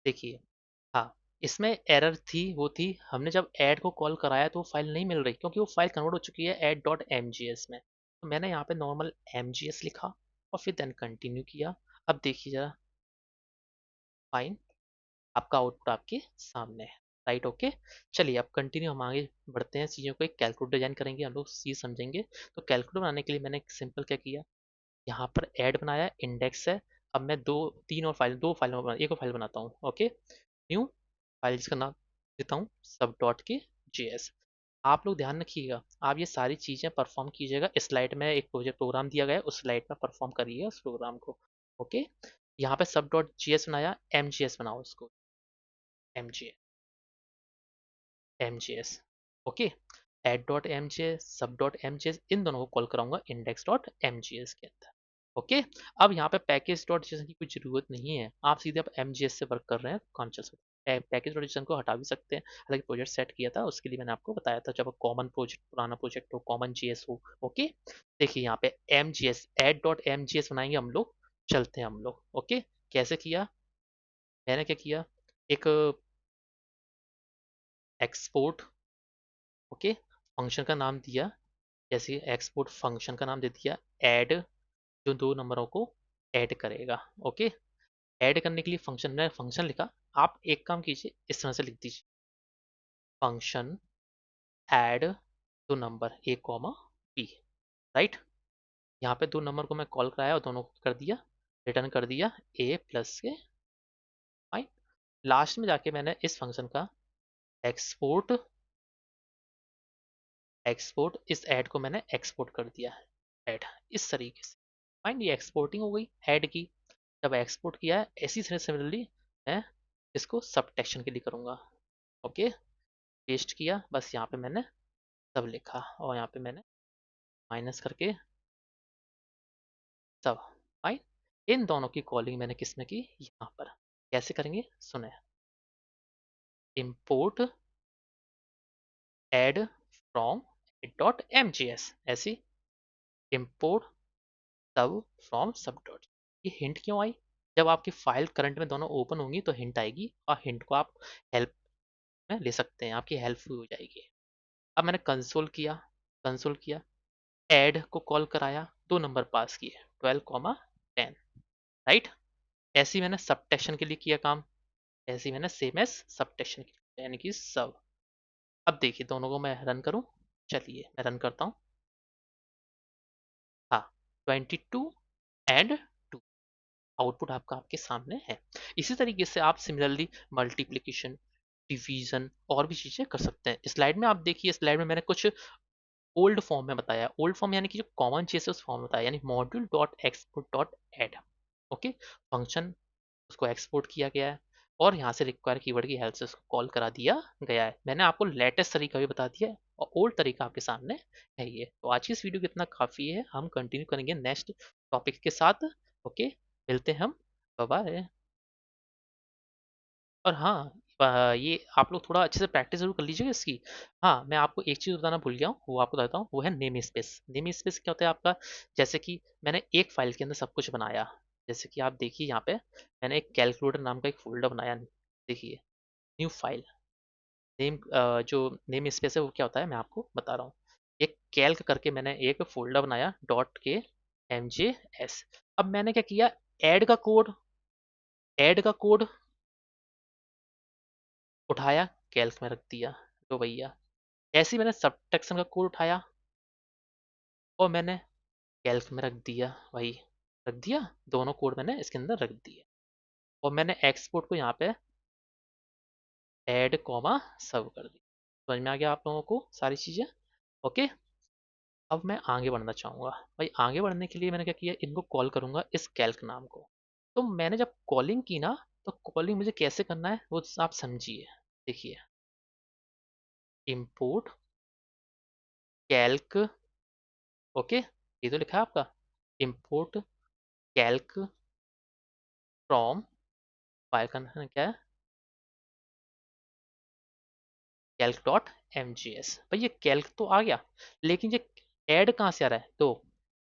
देखिए हाँ, इसमें एरर थी, वो थी हमने जब ऐड को कॉल कराया तो वो फाइल नहीं मिल रही क्योंकि वो फाइल कन्वर्ट हो चुकी है add.mjs में, तो मैंने यहाँ पे नॉर्मल mjs लिखा और फिर देन कंटिन्यू किया। अब देखिए जरा, फाइन, आपका आउटपुट आपके सामने है, राइट, ओके। चलिए अब कंटिन्यू हम आगे बढ़ते हैं, चीज़ों को एक कैलकुलेटर डिजाइन करेंगे हम लोग, चीज़ समझेंगे। तो कैलकुलेटर बनाने के लिए मैंने सिंपल क्या किया, यहाँ पर ऐड बनाया, इंडेक्स है, अब मैं दो तीन और फाइल, दो फाइल एक और फाइल बनाता हूँ, ओके, न्यू फाइल जिसका नाम देता हूँ सब डॉट के JS। आप लोग ध्यान रखिएगा, आप ये सारी चीज़ें परफॉर्म कीजिएगा, स्लाइड में एक प्रोजेक्ट प्रोग्राम दिया गया है, उस स्लाइड में परफॉर्म करिएगा उस प्रोग्राम को, ओके। यहाँ पे सब डॉट JS बनाया, MGS बनाओ उसको, MGS, MGS, okay. Add dot M G S, sub dot M G S, इन दोनों को कॉल कराऊंगा index dot M G S के अंदर, ओके। अब यहाँ पे पैकेज डॉट जेसन की कोई जरूरत नहीं है, आप सीधे आप MGS से वर्क कर रहे हैं, काम चल सकता है, पैकेज डॉट जेसन को हटा भी सकते हैं, हालांकि प्रोजेक्ट सेट किया था उसके लिए मैंने आपको बताया था, जब कॉमन प्रोजेक्ट, पुराना प्रोजेक्ट हो, कॉमन JS हो, ओके। देखिए यहाँ पे MGS, add dot M G S बनाएंगे हम लोग, चलते हैं हम लोग, ओके। कैसे किया, मैंने क्या किया, एक एक्सपोर्ट, ओके, फंक्शन का नाम दिया, जैसे एक्सपोर्ट फंक्शन का नाम दे दिया ऐड, जो दो नंबरों को ऐड करेगा। ओके, ऐड करने के लिए फंक्शन, ने फंक्शन लिखा, आप एक काम कीजिए, इस तरह से लिख दीजिए, फंक्शन ऐड दो number A comma B, right. यहाँ पे दो नंबर को मैं कॉल कराया और दोनों को कर दिया, रिटर्न कर दिया ए प्लस के, फाइन। लास्ट में जाके मैंने इस फंक्शन का एक्सपोर्ट, एक्सपोर्ट इस ऐड को मैंने एक्सपोर्ट कर दिया, ऐड, इस तरीके से, फाइन। ये एक्सपोर्टिंग हो गई ऐड की। जब एक्सपोर्ट किया है, इसी तरह सिमिलरली मैं इसको सबट्रैक्शन के लिए करूंगा। ओके, पेस्ट किया, बस यहाँ पे मैंने सब लिखा और यहाँ पे मैंने माइनस करके सब, फाइन। इन दोनों की कॉलिंग मैंने किस में की, यहाँ पर। कैसे करेंगे सुने, import add from dot M G S, ऐसी import sub from sub dot. ये हिंट क्यों आई, जब आपकी फाइल करंट में दोनों ओपन होंगी तो हिंट आएगी, और हिंट को आप हेल्प में ले सकते हैं, आपकी हेल्प हो जाएगी। अब मैंने कंसोल किया, कंसोल किया, ऐड को कॉल कराया, दो नंबर पास किए 12, 10, राइट। ऐसे ही मैंने सबट्रैक्शन के लिए किया काम, ऐसे ही मैंने सेम एज सबट्रैक्शन के लिए, यानी कि सब। अब देखिए दोनों को मैं रन करूं, चलिए मैं रन करता हूँ। हाँ, 22 and 2 आउटपुट आपका आपके सामने है। इसी तरीके से आप सिमिलरली मल्टीप्लिकेशन, डिवीजन और भी चीजें कर सकते हैं। स्लाइड में आप देखिए, स्लाइड में मैंने कुछ ओल्ड फॉर्म में बताया, ओल्ड फॉर्म यानी कि जो कॉमन चीज है उस फॉर्म में बताया, यानी module dot export dot add, okay, function, उसको एक्सपोर्ट किया गया है और यहाँ से रिक्वायर कीवर्ड की हेल्प से उसको कॉल करा दिया गया है। मैंने आपको लेटेस्ट तरीका भी बता दिया है और ओल्ड तरीका आपके सामने है ये। तो आज की इस वीडियो कितना काफ़ी है, हम कंटिन्यू करेंगे नेक्स्ट टॉपिक के साथ। ओके, मिलते हैं हम, बाय बाय। और हाँ, ये आप लोग थोड़ा अच्छे से प्रैक्टिस जरूर कर लीजिएगा इसकी। हाँ, मैं आपको एक चीज़ बताना भूल गया हूँ, वो आपको बताता हूँ, वो है नेम स्पेस। नेम स्पेस क्या होता है आपका, जैसे कि मैंने एक फाइल के अंदर सब कुछ बनाया, जैसे कि आप देखिए यहाँ पे मैंने एक कैलकुलेटर नाम का एक फोल्डर बनाया, देखिए, न्यू फाइल, नेम, जो नेम स्पेस है वो क्या होता है मैं आपको बता रहा हूँ। एक कैल्क करके मैंने एक फोल्डर बनाया डॉट के एम जे एस। अब मैंने क्या किया, ऐड का कोड, ऐड का कोड उठाया, कैल्क में रख दिया, तो भैया ऐसे ही मैंने सबट्रैक्शन का कोड उठाया और मैंने कैल्क में रख दिया, वही रख दिया, दोनों कोड मैंने इसके अंदर रख दिए। और मैंने एक्सपोर्ट को यहाँ पे ऐड कॉमा सर्व कर दिया। समझ में आ गया आप लोगों को सारी चीज़ें, ओके। अब मैं आगे बढ़ना चाहूँगा, भाई आगे बढ़ने के लिए मैंने क्या किया, इनको कॉल करूँगा इस कैल्क नाम को। तो मैंने जब कॉलिंग की ना, तो कॉलिंग मुझे कैसे करना है वो आप समझिए, देखिए, इम्पोर्ट कैल्क, ओके, ये तो लिखा है आपका, इम्पोर्ट कैल्क फ्रॉम, फाइल का नाम क्या है, calc dot M G S. भाई ये कैल्क तो आ गया, लेकिन ये ऐड कहाँ से आ रहा है, तो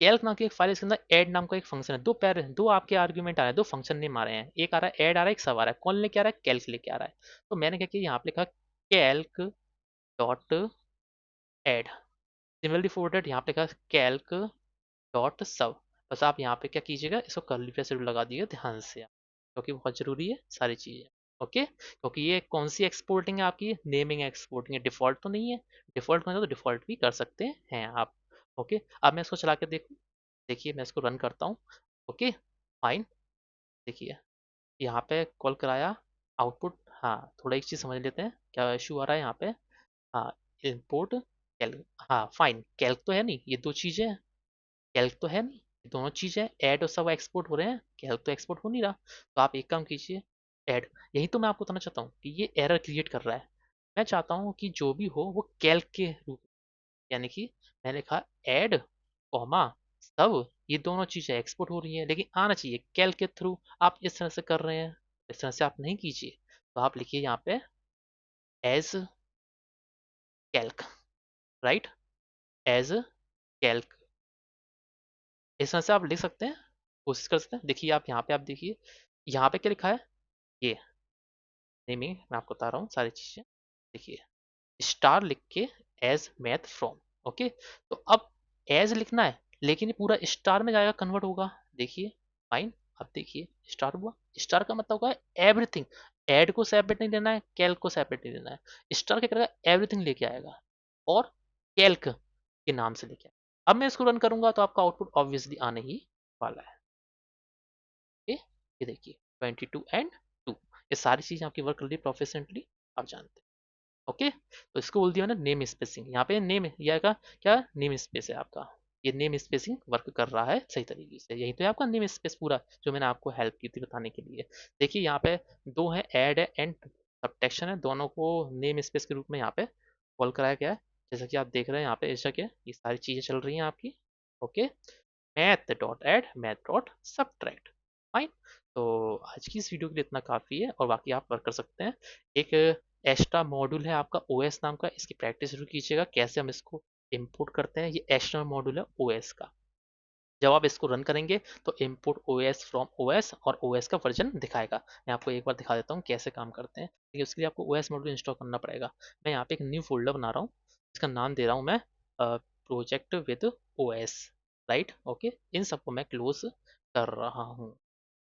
कैल्क नाम की एक फाइल, इसके अंदर ऐड नाम का एक फंक्शन है, दो पैर, दो आपके आर्ग्यूमेंट आ रहे हैं, दो फंक्शन नेम आ रहे हैं, एक आ रहा है ऐड आ रहा है, एक सब आ रहा है, कौन लेके आ रहा है, कैल्क लेके आ रहा है। तो मैंने क्या किया, यहाँ पे लिखा Calc dot add, similarly for that यहाँ पे लिखा कैल्क डॉट सब। बस आप यहाँ पे क्या कीजिएगा, इसको कर्ली ब्रेस लगा दीजिएगा ध्यान से, क्योंकि बहुत जरूरी है सारी चीजें, ओके। क्योंकि ये कौन सी एक्सपोर्टिंग है आपकी, नेमिंग एक्सपोर्टिंग है, डिफॉल्ट तो नहीं है। डिफॉल्ट में तो डिफॉल्ट भी कर सकते हैं आप, ओके। अब मैं इसको चला के देखूँ, देखिए मैं इसको रन करता हूँ, ओके, फाइन। देखिए यहाँ पे कॉल कराया, आउटपुट, हाँ थोड़ा एक चीज़ समझ लेते हैं क्या इशू आ रहा है यहाँ पे। हाँ, इम्पोर्ट कैल्क, हाँ फाइन, कैल्क तो है नहीं, ये दो चीज़ें हैं, कैल्क तो है नहीं, ये दोनों चीज़ें ऐड और सब एक्सपोर्ट हो रहे हैं, कैल्क तो एक्सपोर्ट हो नहीं रहा। तो आप एक काम कीजिए, ऐड, यही तो मैं आपको बताना चाहता हूँ कि ये एरर क्रिएट कर रहा है। मैं चाहता हूँ कि जो भी हो वो कैल्क के रूप, यानी कि मैंने लिखा ऐड कॉमा सब, ये दोनों चीज़ें एक्सपोर्ट हो रही हैं, लेकिन आना चाहिए कैल्क के थ्रू। आप इस तरह से कर रहे हैं, इस तरह से आप नहीं कीजिए। तो आप लिखिए यहाँ पे as calc, right, as calc, इस तरह से आप लिख सकते हैं, कोशिश कर सकते हैं। देखिए आप यहाँ पे आप देखिए, यहाँ पे क्या लिखा है, ये नेमिंग मैं आपको बता रहा हूँ सारी चीजें। देखिए, स्टार लिख के एज मैथ फ्रॉम, ओके। तो अब एज लिखना है, लेकिन ये पूरा स्टार में जाएगा, कन्वर्ट होगा। देखिए फाइन। अब देखिए स्टार हुआ, स्टार का मतलब होगा एवरीथिंग। ऐड को सेपरेट नहीं लेना है, कैल्क को सेपरेट नहीं लेना है, स्टार क्या करेगा, एवरीथिंग लेके आएगा और कैल्क के नाम से लेके आएगा। अब मैं इसको रन करूंगा तो आपका आउटपुट ऑब्वियसली आने ही वाला है। ओके, ये देखिए 22 एंड 2, ये सारी चीजें आपकी वर्क कर रही है प्रोफेशनली, आप जानते हैं। ओके, तो इसको बोल दिया मैंने नेम स्पेसिंग। यहाँ पे नेम यह का क्या, नेम स्पेस है आपका, ये नेम स्पेसिंग वर्क कर रहा है सही तरीके से। यही तो है आपका नेम स्पेस पूरा, जो मैंने आपको हेल्प की थी बताने के लिए। देखिए यहाँ पे दो है, ऐड है एंड सब्ट्रैक्शन है, दोनों को नेम स्पेस के रूप में यहाँ पे कॉल कराया गया है। जैसा कि आप देख रहे हैं यहाँ पे ऐसा क्या, ये सारी चीजें चल रही हैं आपकी। Okay, math dot add, math dot subtract, fine. तो आज की इस वीडियो के लिए इतना काफ़ी है, और बाकी आप वर्क कर सकते हैं। एक एक्स्ट्रा मॉड्यूल है आपका ओएस नाम का, इसकी प्रैक्टिस शुरू कीजिएगा कैसे हम इसको इंपोर्ट करते हैं। ये एक्स्ट्रा मॉड्यूल है ओएस का। जब आप इसको रन करेंगे तो इंपोर्ट ओएस फ्रॉम ओएस, और ओएस का वर्जन दिखाएगा। मैं आपको एक बार दिखा देता हूँ कैसे काम करते हैं। लेकिन उसके लिए आपको ओएस मॉड्यूल इंस्टॉल करना पड़ेगा। मैं यहाँ पे एक न्यू फोल्डर बना रहा हूँ, इसका नाम दे रहा हूँ मैं project with OS, right. Okay, इन सबको मैं क्लोज कर रहा हूँ।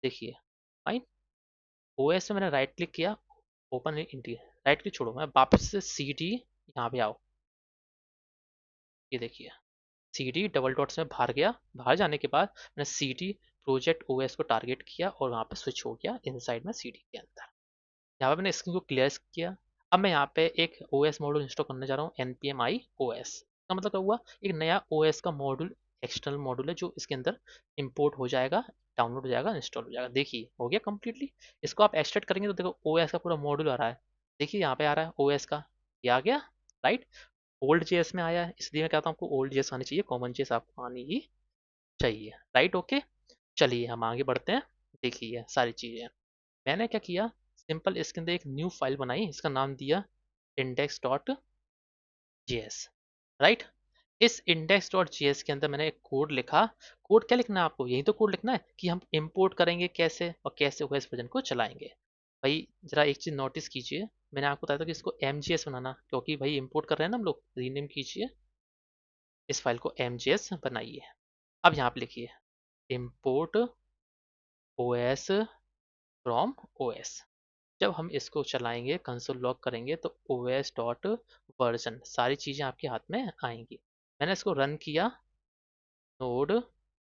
देखिए फाइन, ओएस में मैंने राइट क्लिक किया, ओपन इंटी, राइट क्लिक छोड़ो, मैं वापस से सी डी यहाँ पे आओ। ये देखिए सी डी डबल डॉट्स में बाहर गया, बाहर जाने के बाद मैंने सी डी प्रोजेक्ट ओएस को टारगेट किया और वहाँ पे स्विच हो गया इनसाइड में सी डी के अंदर। यहाँ पे मैंने स्क्रीन को क्लियर किया। अब मैं यहाँ पे एक ओएस मॉड्यूल इंस्टॉल करने जा रहा हूँ, npm i os। इसका मतलब क्या हुआ, एक नया ओएस का मॉड्यूल, एक्सटर्नल मॉड्यूल है जो इसके अंदर इंपोर्ट हो जाएगा, डाउनलोड हो जाएगा, इंस्टॉल हो जाएगा। देखिए हो गया कंप्लीटली। इसको आप एक्सट्रैक्ट करेंगे तो देखो ओएस का पूरा मॉड्यूल आ रहा है। देखिए यहाँ पे आ रहा है ओएस का, ये आ गया, राइट। ओल्ड जेएस में आया है, इसलिए मैं कहता हूँ आपको ओल्ड जेएस आनी चाहिए, कॉमन जेएस आपको आनी ही चाहिए, राइट। ओके, चलिए हम आगे बढ़ते हैं। देखिए सारी चीज़ें मैंने क्या किया, सिंपल इसके अंदर एक न्यू फाइल बनाई, इसका नाम दिया index dot J S, right. इस इंडेक्स डॉट जे एस के अंदर मैंने एक कोड लिखा। कोड क्या लिखना है आपको, यही तो कोड लिखना है कि हम इंपोर्ट करेंगे कैसे और कैसे ओएस वर्जन को चलाएंगे। भाई जरा एक चीज़ नोटिस कीजिए, मैंने आपको बताया था कि इसको एम जी एस बनाना, क्योंकि भाई इंपोर्ट कर रहे हैं ना हम लोग, रीनेम कीजिए इस फाइल को एम जी एस बनाइए। अब यहाँ पे लिखिए import O S from O S. जब हम इसको चलाएंगे, कंसोल लॉग करेंगे, तो os डॉट वर्जन सारी चीज़ें आपके हाथ में आएंगी। मैंने इसको रन किया, node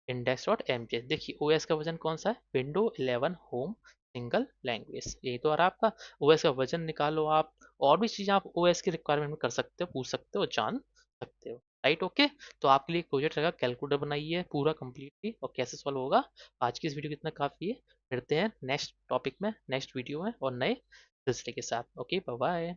index dot M G. देखिए ओएस का वर्जन कौन सा है, विंडो 11 होम सिंगल लैंग्वेज, यही तो आ रहा है आपका। ओएस का वर्जन निकालो आप, और भी चीज़ें आप ओएस की रिक्वायरमेंट में कर सकते हो, पूछ सकते हो, जान सकते हो, राइट। ओके, तो आपके लिए एक प्रोजेक्ट रहेगा, कैलकुलेटर बनाइए पूरा कंप्लीटली, और कैसे सॉल्व होगा। आज की इस वीडियो कितना काफ़ी है, मिलते हैं नेक्स्ट टॉपिक में, नेक्स्ट वीडियो में और नए सिलसिले के साथ। Okay bye bye.